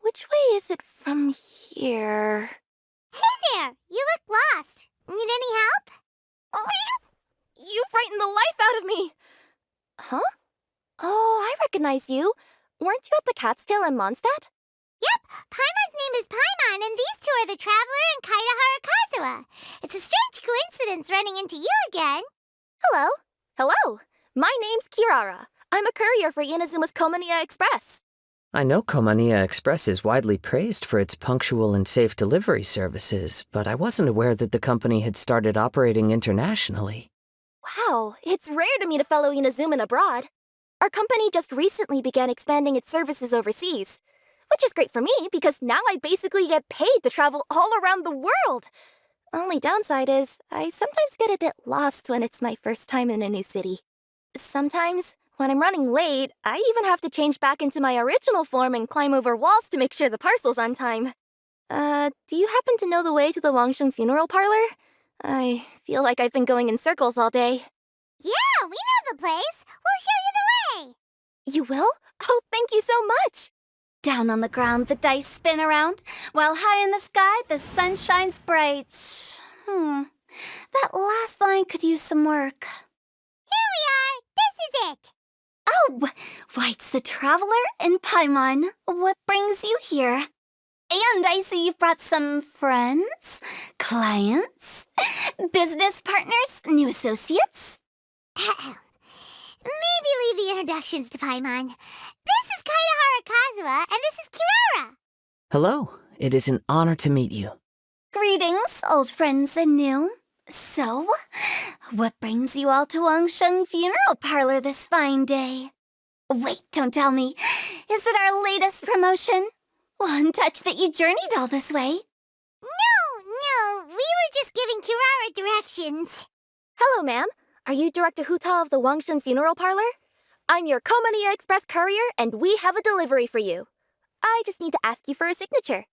Which way is it from here? Hey there! You look lost. Need any help? You frightened the life out of me! Huh? Oh, I recognize you. Weren't you at the Cat's-Tail in Mondstadt? Yep, Paimon's name is Paimon, and these two are the Traveler and Kaitahara Kazuha. It's a strange coincidence running into you again. Hello. Hello. My name's Kirara. I'm a courier for Inazuma's Komania Express. I know Komania Express is widely praised for its punctual and safe delivery services, but I wasn't aware that the company had started operating internationally. Wow, it's rare to meet a fellow Inazuman abroad. Our company just recently began expanding its services overseas, which is great for me because now I basically get paid to travel all around the world. Only downside is I sometimes get a bit lost when it's my first time in a new city. Sometimes, when I'm running late, I even have to change back into my original form and climb over walls to make sure the parcel's on time. Do you happen to know the way to the Wangsheng funeral parlor? I feel like I've been going in circles all day. Yeah, we know the place. We'll show you the way. You will? Oh, thank you so much! Down on the ground, the dice spin around, while high in the sky, the sun shines bright. That last line could use some work. Here we are. This is it. Oh, White's the Traveler and Paimon. What brings you here? And I see you've brought some friends, clients, business partners, new associates. Maybe leave the introductions to Paimon. This is Kaidahara Kazuha, and this is Kirara. Hello. It is an honor to meet you. Greetings, old friends and new. So, what brings you all to Wangsheng Funeral Parlor this fine day? Wait, don't tell me. Is it our latest promotion? Well, I'm touched that you journeyed all this way. No, we were just giving Kirara directions. Hello, ma'am. Are you Director Huta of the Wangsheng Funeral Parlor? I'm your Komania Express courier, and we have a delivery for you. I just need to ask you for a signature.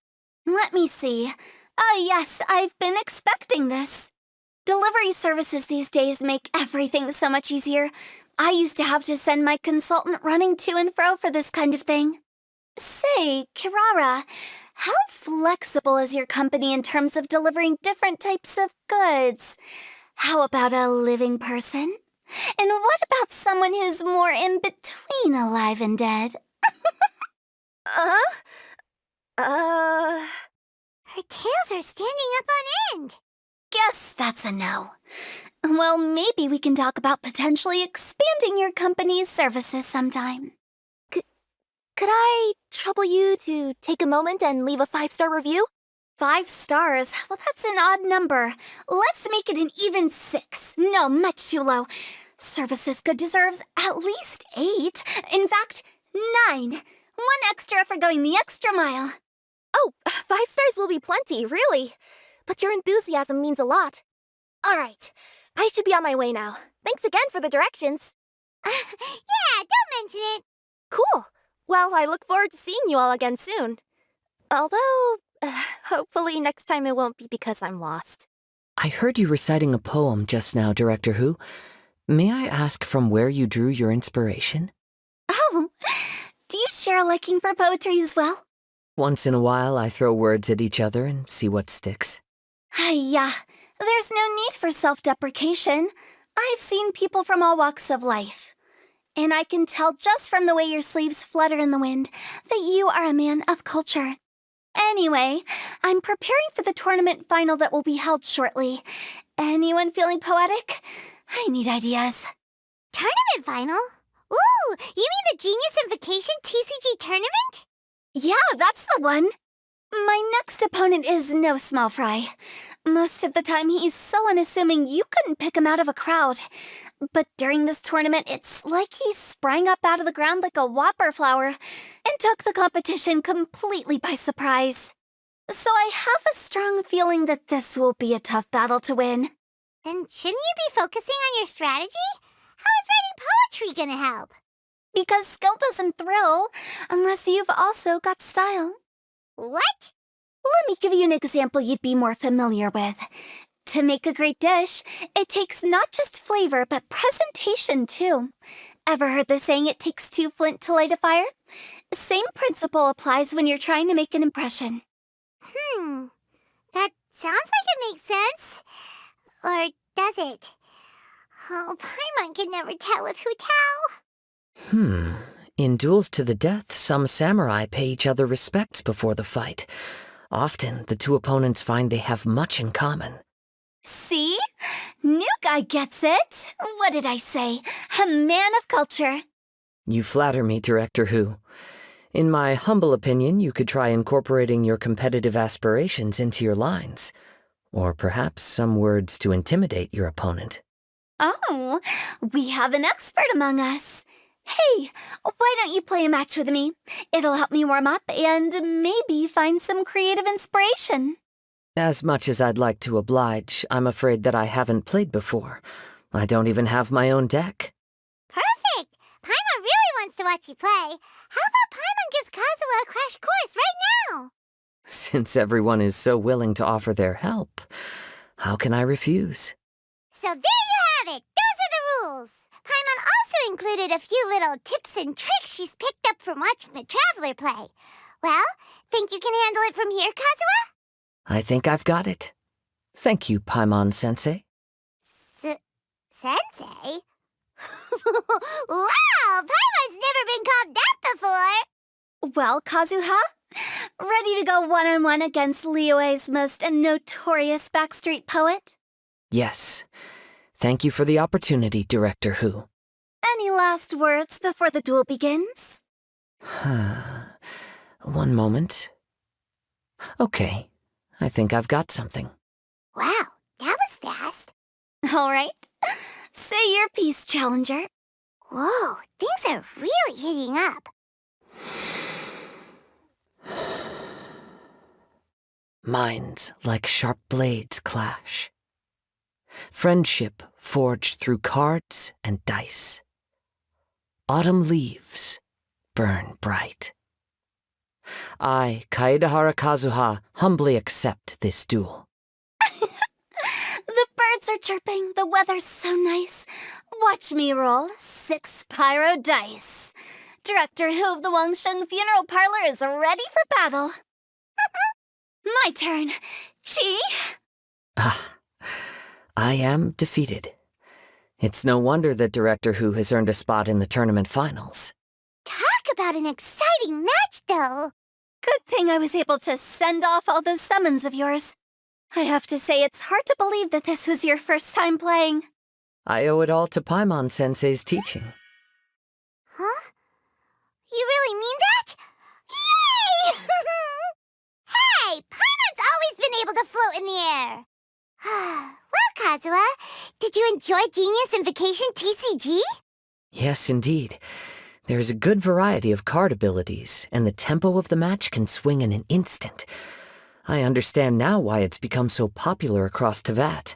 Let me see. Oh, yes, I've been expecting this. Delivery services these days make everything so much easier. I used to have to send my consultant running to and fro for this kind of thing. Say, Kirara, how flexible is your company in terms of delivering different types of goods? How about a living person? And what about someone who's more in between alive and dead? Her tails are standing up on end. Guess that's a no. Well, maybe we can talk about potentially expanding your company's services sometime. Could I trouble you to take a moment and leave a 5-star review? 5 stars? Well, that's an odd number. Let's make it an even 6. No, much too low. Service this good deserves at least 8. In fact, 9. 1 extra for going the extra mile. Oh, 5 stars will be plenty, really. But your enthusiasm means a lot. All right, I should be on my way now. Thanks again for the directions. Yeah, don't mention it. Cool. Well, I look forward to seeing you all again soon. Although, hopefully next time it won't be because I'm lost. I heard you reciting a poem just now, Director Who. May I ask from where you drew your inspiration? Oh, do you share a liking for poetry as well? Once in a while, I throw words at each other and see what sticks. Yeah, there's no need for self-deprecation. I've seen people from all walks of life. And I can tell just from the way your sleeves flutter in the wind that you are a man of culture. Anyway, I'm preparing for the tournament final that will be held shortly. Anyone feeling poetic? I need ideas. Tournament final? Ooh, you mean the Genius Invocation TCG tournament? Yeah, that's the one. My next opponent is no small fry. Most of the time he's so unassuming you couldn't pick him out of a crowd. But during this tournament, it's like he sprang up out of the ground like a whopper flower and took the competition completely by surprise. So I have a strong feeling that this will be a tough battle to win. Then shouldn't you be focusing on your strategy? How is writing poetry gonna help? Because skill doesn't thrill unless you've also got style. What? Let me give you an example you'd be more familiar with. To make a great dish, it takes not just flavor, but presentation, too. Ever heard the saying, it takes 2 flint to light a fire? Same principle applies when you're trying to make an impression. That sounds like it makes sense. Or does it? Oh, Paimon can never tell with Hu Tao. In duels to the death, some samurai pay each other respects before the fight. Often, the two opponents find they have much in common. See? New guy gets it. What did I say? A man of culture. You flatter me, Director Who. In my humble opinion, you could try incorporating your competitive aspirations into your lines. Or perhaps some words to intimidate your opponent. Oh, we have an expert among us. Hey, why don't you play a match with me? It'll help me warm up and maybe find some creative inspiration. As much as I'd like to oblige, I'm afraid that I haven't played before. I don't even have my own deck. Perfect! Paimon really wants to watch you play. How about Paimon gives Kazuha a crash course right now? Since everyone is so willing to offer their help, how can I refuse? So there you have it! Those are the rules! Paimon also included a few little tips and tricks she's picked up from watching the Traveler play. Well, think you can handle it from here, Kazuha? I think I've got it. Thank you, Paimon-sensei. Sensei? Wow! Paimon's never been called that before! Well, Kazuha, ready to go one-on-one against Liyue's most notorious backstreet poet? Yes. Thank you for the opportunity, Director Hu. Any last words before the duel begins? One moment. Okay, I think I've got something. Wow, that was fast. All right. Say your piece, Challenger. Whoa, things are really heating up. Minds like sharp blades clash. Friendship forged through cards and dice. Autumn leaves burn bright. I, Kaedehara Kazuha, humbly accept this duel. The birds are chirping, the weather's so nice. Watch me roll 6 pyro dice. Director Hu of the Wangsheng Funeral Parlor is ready for battle. My turn. Chi? I am defeated. It's no wonder that Director Hu has earned a spot in the tournament finals. Talk about an exciting match, though. Good thing I was able to send off all those summons of yours. I have to say, it's hard to believe that this was your first time playing. I owe it all to Paimon-sensei's teaching. Huh? You really mean that? Yay! Hey, Paimon's always been able to float in the air. Well, Kazuha, did you enjoy Genius Invocation TCG? Yes, indeed. There is a good variety of card abilities, and the tempo of the match can swing in an instant. I understand now why it's become so popular across Teyvat.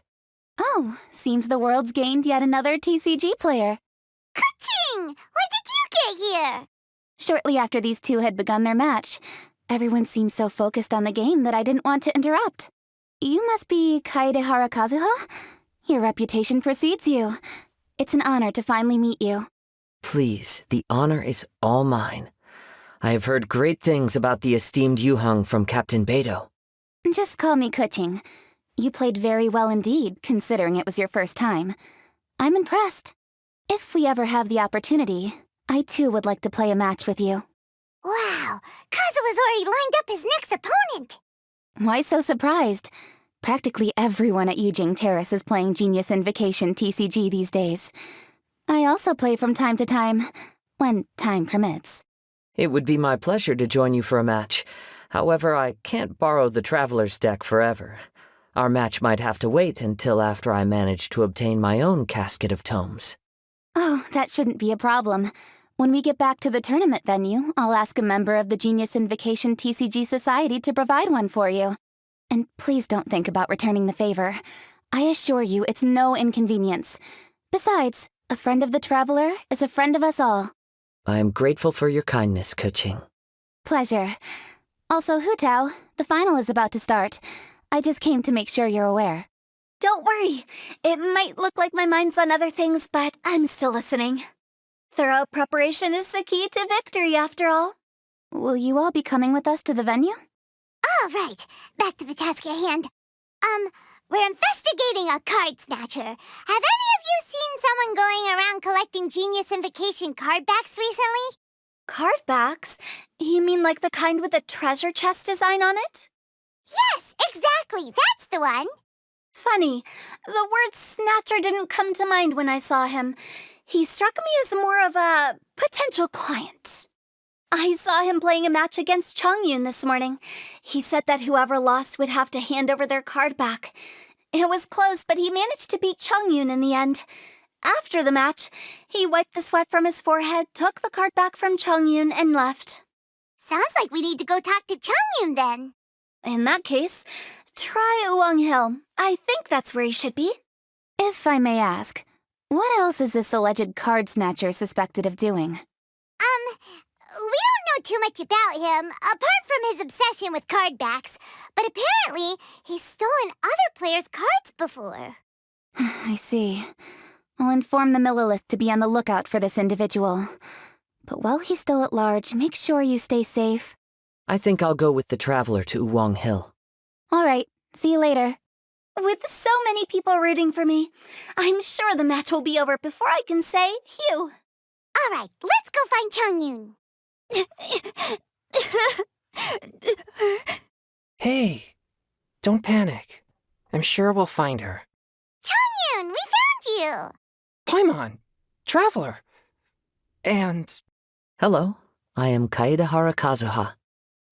Oh, seems the world's gained yet another TCG player. Ka-ching! When did you get here? Shortly after these two had begun their match, everyone seemed so focused on the game that I didn't want to interrupt. You must be Kaedehara Kazuha? Your reputation precedes you. It's an honor to finally meet you. Please, the honor is all mine. I have heard great things about the esteemed Yuheng from Captain Beidou. Just call me Kuching. You played very well indeed, considering it was your first time. I'm impressed. If we ever have the opportunity, I too would like to play a match with you. Wow, Kazuha's already lined up his next opponent. Why so surprised? Practically everyone at Yujing Terrace is playing Genius Invocation TCG these days. I also play from time to time, when time permits. It would be my pleasure to join you for a match. However, I can't borrow the Traveler's deck forever. Our match might have to wait until after I manage to obtain my own casket of tomes. Oh, that shouldn't be a problem. When we get back to the tournament venue, I'll ask a member of the Genius Invocation TCG Society to provide one for you. And please don't think about returning the favor. I assure you it's no inconvenience. Besides, a friend of the Traveler is a friend of us all. I am grateful for your kindness, Kuching. Pleasure. Also, Hutao, the final is about to start. I just came to make sure you're aware. Don't worry. It might look like my mind's on other things, but I'm still listening. Thorough preparation is the key to victory, after all. Will you all be coming with us to the venue? All right, back to the task at hand. We're investigating a card snatcher. Have any of you seen someone going around collecting Genius Invocation card backs recently? Card backs? You mean like the kind with a treasure chest design on it? Yes, exactly. That's the one. Funny, the word snatcher didn't come to mind when I saw him. He struck me as more of a potential client. I saw him playing a match against Chongyun this morning. He said that whoever lost would have to hand over their card back. It was close, but he managed to beat Chongyun in the end. After the match, he wiped the sweat from his forehead, took the card back from Chongyun, and left. Sounds like we need to go talk to Chongyun then. In that case, try Uwang Hill. I think that's where he should be. If I may ask, what else is this alleged card snatcher suspected of doing? We don't know too much about him, apart from his obsession with card backs. But apparently, he's stolen other players' cards before. I see. I'll inform the Millilith to be on the lookout for this individual. But while he's still at large, make sure you stay safe. I think I'll go with the Traveler to Uwang Hill. All right, see you later. With so many people rooting for me, I'm sure the match will be over before I can say Hugh. All right, let's go find Chongyun. Hey, don't panic. I'm sure we'll find her. Chongyun, we found you! Paimon, Traveler. And... Hello, I am Kaedahara Kazuha.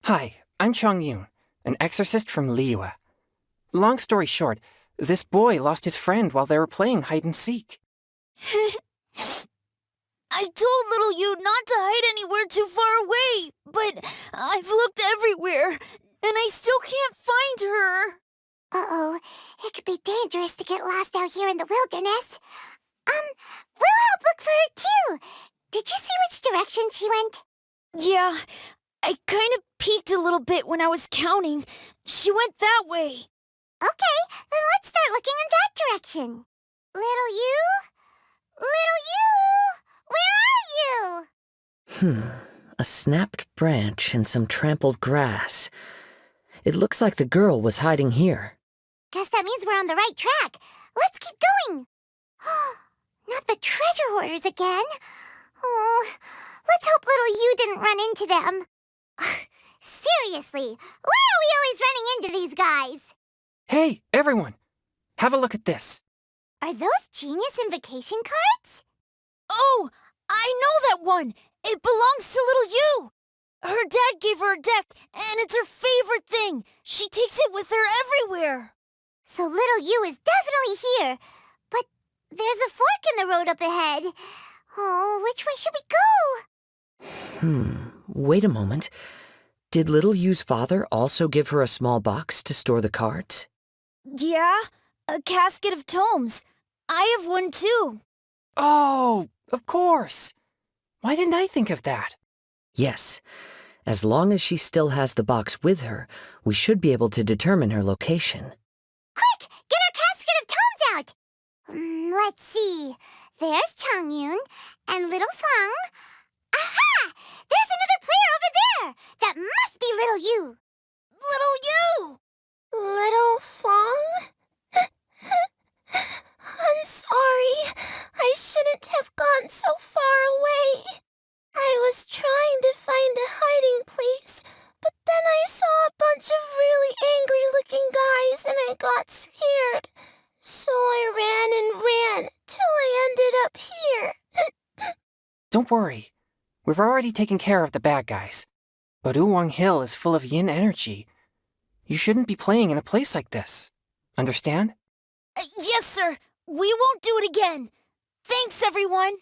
Hi, I'm Chongyun, an exorcist from Liyue. Long story short, this boy lost his friend while they were playing hide-and-seek. I told little you not to hide anywhere too far away, but I've looked everywhere, and I still can't find her. Uh-oh, it could be dangerous to get lost out here in the wilderness. We'll help look for her too. Did you see which direction she went? Yeah, I kind of peeked a little bit when I was counting. She went that way. Okay, then let's start looking in that direction. Little you? Little you? Where are you? A snapped branch and some trampled grass. It looks like the girl was hiding here. Guess that means we're on the right track. Let's keep going. Not the treasure hoarders again. Oh, let's hope little you didn't run into them. Seriously, why are we always running into these guys? Hey, everyone! Have a look at this. Are those Genius Invocation cards? Oh, I know that one. It belongs to little you. Her dad gave her a deck, and it's her favorite thing. She takes it with her everywhere. So little you is definitely here. But there's a fork in the road up ahead. Oh, which way should we go? Wait a moment. Did Little Yu's father also give her a small box to store the cards? Yeah, a casket of tomes. I have one too. Oh, of course. Why didn't I think of that? Yes. As long as she still has the box with her, we should be able to determine her location. Quick, get our casket of tomes out. Let's see. There's Chongyun and little Feng. Aha! There's another player over there. That must be little you. Little you! Little Feng? I'm sorry. I shouldn't have gone so far away. I was trying to find a hiding place, but then I saw a bunch of really angry-looking guys and I got scared. So I ran and ran till I ended up here. Don't worry. We've already taken care of the bad guys. But Uwang Hill is full of yin energy. You shouldn't be playing in a place like this. Understand? Yes, sir. We won't do it again. Thanks, everyone.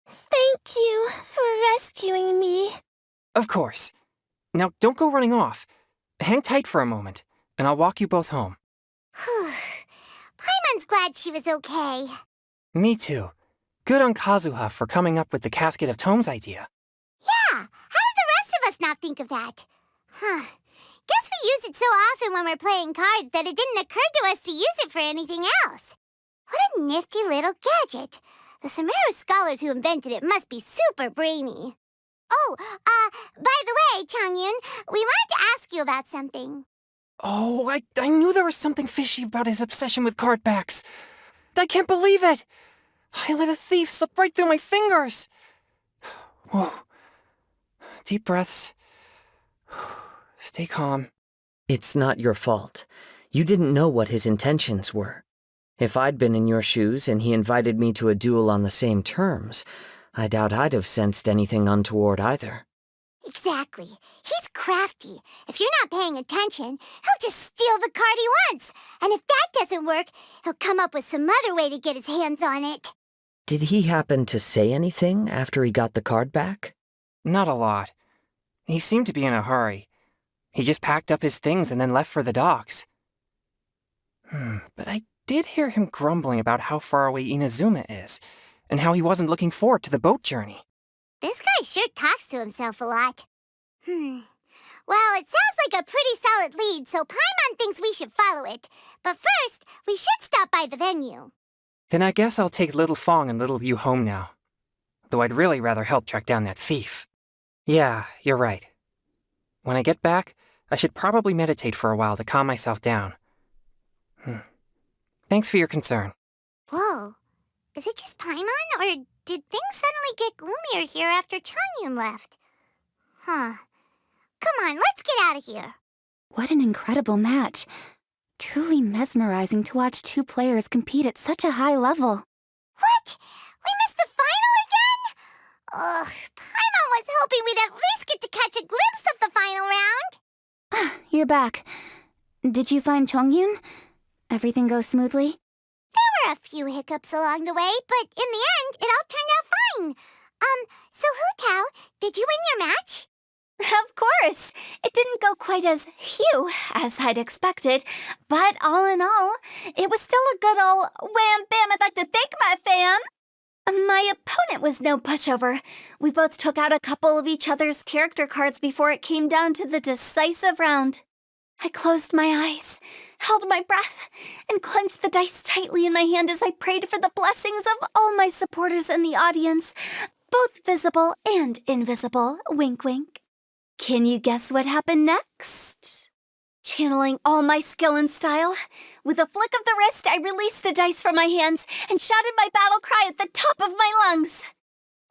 Thank you for rescuing me. Of course. Now, don't go running off. Hang tight for a moment, and I'll walk you both home. Paimon's glad she was okay. Me too. Good on Kazuha for coming up with the casket of tomes idea. Yeah, how did the rest of us not think of that? Guess we use it so often when we're playing cards that it didn't occur to us to use it for anything else. What a nifty little gadget. The Sumeru scholars who invented it must be super brainy. Oh, by the way, Chongyun, we wanted to ask you about something. Oh, I knew there was something fishy about his obsession with card backs. I can't believe it. I let a thief slip right through my fingers. Whoa. Deep breaths. Stay calm. It's not your fault. You didn't know what his intentions were. If I'd been in your shoes and he invited me to a duel on the same terms, I doubt I'd have sensed anything untoward either. Exactly. He's crafty. If you're not paying attention, he'll just steal the card he wants. And if that doesn't work, he'll come up with some other way to get his hands on it. Did he happen to say anything after he got the card back? Not a lot. He seemed to be in a hurry. He just packed up his things and then left for the docks. But I did hear him grumbling about how far away Inazuma is, and how he wasn't looking forward to the boat journey. This guy sure talks to himself a lot. Well, it sounds like a pretty solid lead, so Paimon thinks we should follow it. But first, we should stop by the venue. Then I guess I'll take Little Fong and Little Yu home now. Though I'd really rather help track down that thief. Yeah, you're right. When I get back, I should probably meditate for a while to calm myself down. Thanks for your concern. Whoa. Is it just Paimon, or did things suddenly get gloomier here after Changyun left? Huh. Come on, let's get out of here. What an incredible match. Truly mesmerizing to watch two players compete at such a high level. What? We missed the final again? Ugh, Paimon was hoping we'd at least get to catch a glimpse of the final round. You're back. Did you find Chongyun? Everything go smoothly? There were a few hiccups along the way, but in the end, it all turned out fine. So Hu Tao, did you win your match? Of course! It didn't go quite as phew as I'd expected, but all in all, it was still a good ol' wham bam I'd like to thank my fam! My opponent was no pushover. We both took out a couple of each other's character cards before it came down to the decisive round. I closed my eyes, held my breath, and clenched the dice tightly in my hand as I prayed for the blessings of all my supporters in the audience, both visible and invisible, wink wink. Can you guess what happened next? Channeling all my skill and style, with a flick of the wrist, I released the dice from my hands and shouted my battle cry at the top of my lungs.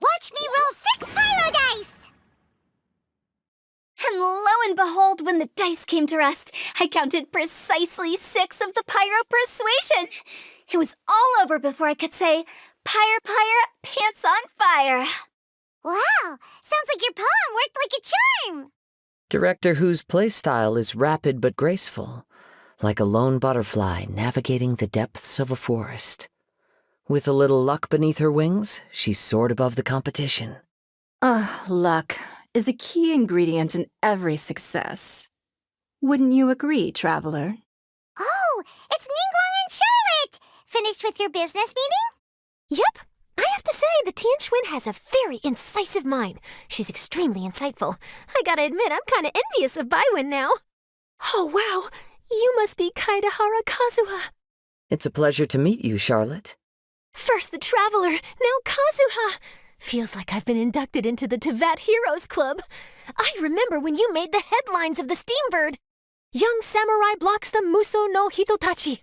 Watch me roll 6 pyro dice! And lo and behold, when the dice came to rest, I counted precisely 6 of the pyro persuasion. It was all over before I could say, pyre, pyre, pants on fire. Wow, sounds like your poem worked like a charm. Director Who's playstyle is rapid but graceful, like a lone butterfly navigating the depths of a forest. With a little luck beneath her wings, she soared above the competition. Luck is a key ingredient in every success. Wouldn't you agree, Traveler? Oh, it's Ningguang and Charlotte! Finished with your business meeting? Yep. I have to say, the Tianquan has a very incisive mind. She's extremely insightful. I gotta admit, I'm kinda envious of Baiwen now. Oh, wow. You must be Kaidahara Kazuha. It's a pleasure to meet you, Charlotte. First the Traveler, now Kazuha. Feels like I've been inducted into the Tevat Heroes Club. I remember when you made the headlines of the Steambird. Young samurai blocks the Muso no Hitotachi.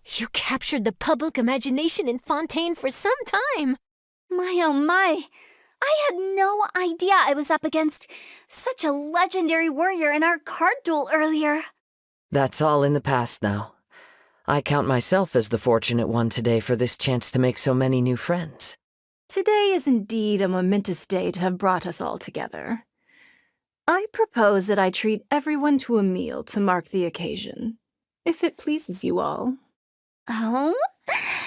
You captured the public imagination in Fontaine for some time. My oh my. I had no idea I was up against such a legendary warrior in our card duel earlier. That's all in the past now. I count myself as the fortunate one today for this chance to make so many new friends. Today is indeed a momentous day to have brought us all together. I propose that I treat everyone to a meal to mark the occasion, if it pleases you all. Oh,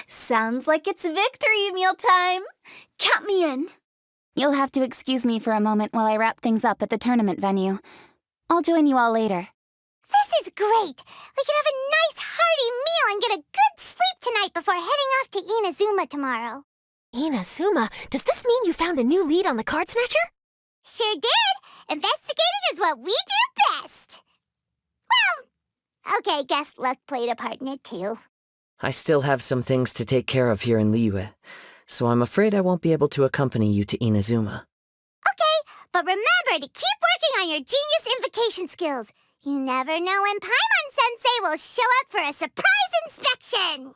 sounds like it's victory meal time. Count me in. You'll have to excuse me for a moment while I wrap things up at the tournament venue. I'll join you all later. This is great. We can have a nice hearty meal and get a good sleep tonight before heading off to Inazuma tomorrow. Inazuma, does this mean you found a new lead on the Card Snatcher? Sure did. Investigating is what we do best. Well, okay, guess luck played a part in it too. I still have some things to take care of here in Liyue, so I'm afraid I won't be able to accompany you to Inazuma. Okay, but remember to keep working on your genius invocation skills. You never know when Paimon-sensei will show up for a surprise inspection.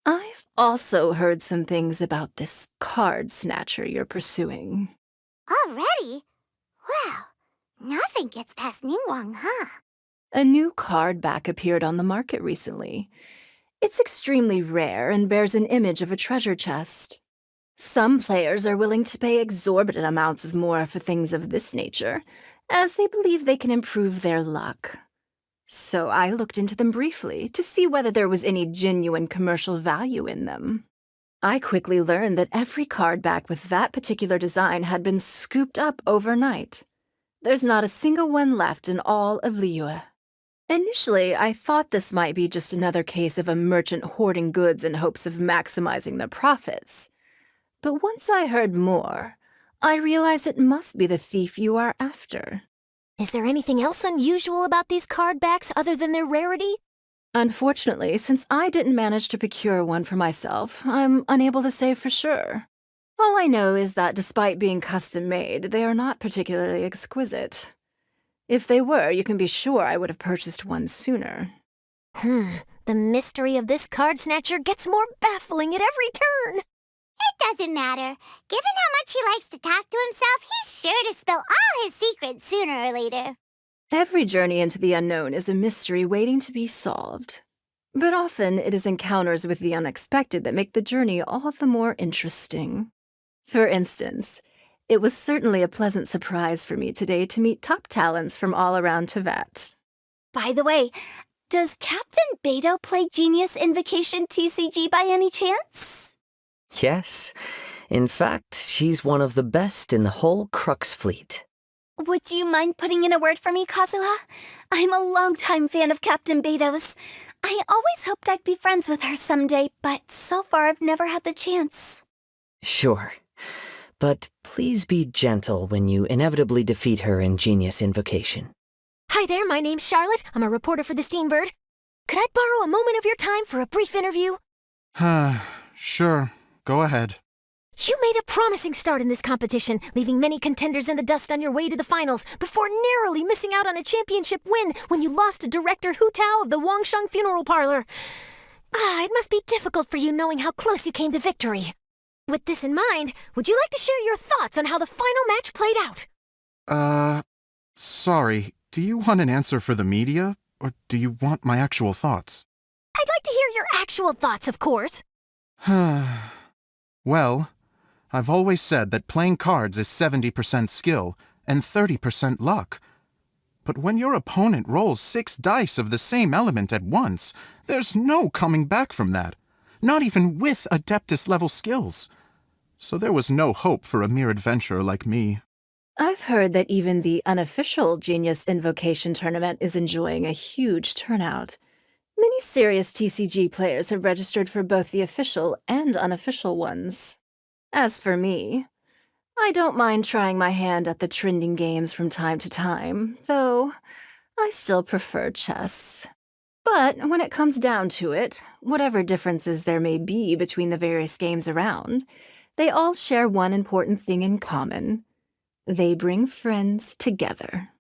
I've also heard some things about this card snatcher you're pursuing. Already? Wow, nothing gets past Ningguang, huh? A new card back appeared on the market recently. It's extremely rare and bears an image of a treasure chest. Some players are willing to pay exorbitant amounts of more for things of this nature, as they believe they can improve their luck. So I looked into them briefly to see whether there was any genuine commercial value in them. I quickly learned that every card back with that particular design had been scooped up overnight. There's not a single one left in all of Liyue. Initially, I thought this might be just another case of a merchant hoarding goods in hopes of maximizing their profits. But once I heard more, I realized it must be the thief you are after. Is there anything else unusual about these card backs other than their rarity? Unfortunately, since I didn't manage to procure one for myself, I'm unable to say for sure. All I know is that despite being custom-made, they are not particularly exquisite. If they were, you can be sure I would have purchased one sooner. The mystery of this card snatcher gets more baffling at every turn. It doesn't matter. Given how much he likes to talk to himself, he's sure to spill all his secrets sooner or later. Every journey into the unknown is a mystery waiting to be solved. But often it is encounters with the unexpected that make the journey all the more interesting. For instance, it was certainly a pleasant surprise for me today to meet top talents from all around Teyvat. By the way, does Captain Beto play Genius Invocation TCG by any chance? Yes. In fact, she's one of the best in the whole Crux fleet. Would you mind putting in a word for me, Kazuha? I'm a longtime fan of Captain Beto's. I always hoped I'd be friends with her someday, but so far I've never had the chance. Sure. But please be gentle when you inevitably defeat her in Genius Invocation. Hi there, my name's Charlotte. I'm a reporter for the Steambird. Could I borrow a moment of your time for a brief interview? Sure. Go ahead. You made a promising start in this competition, leaving many contenders in the dust on your way to the finals, before narrowly missing out on a championship win when you lost to Director Hu Tao of the Wangsheng Funeral Parlor. It must be difficult for you knowing how close you came to victory. With this in mind, would you like to share your thoughts on how the final match played out? Sorry. Do you want an answer for the media, or do you want my actual thoughts? I'd like to hear your actual thoughts, of course. Well, I've always said that playing cards is 70% skill and 30% luck. But when your opponent rolls 6 dice of the same element at once, there's no coming back from that, not even with Adeptus-level skills. So there was no hope for a mere adventurer like me. I've heard that even the unofficial Genius Invocation tournament is enjoying a huge turnout. Many serious TCG players have registered for both the official and unofficial ones. As for me, I don't mind trying my hand at the trending games from time to time, though I still prefer chess. But when it comes down to it, whatever differences there may be between the various games around, they all share one important thing in common. They bring friends together.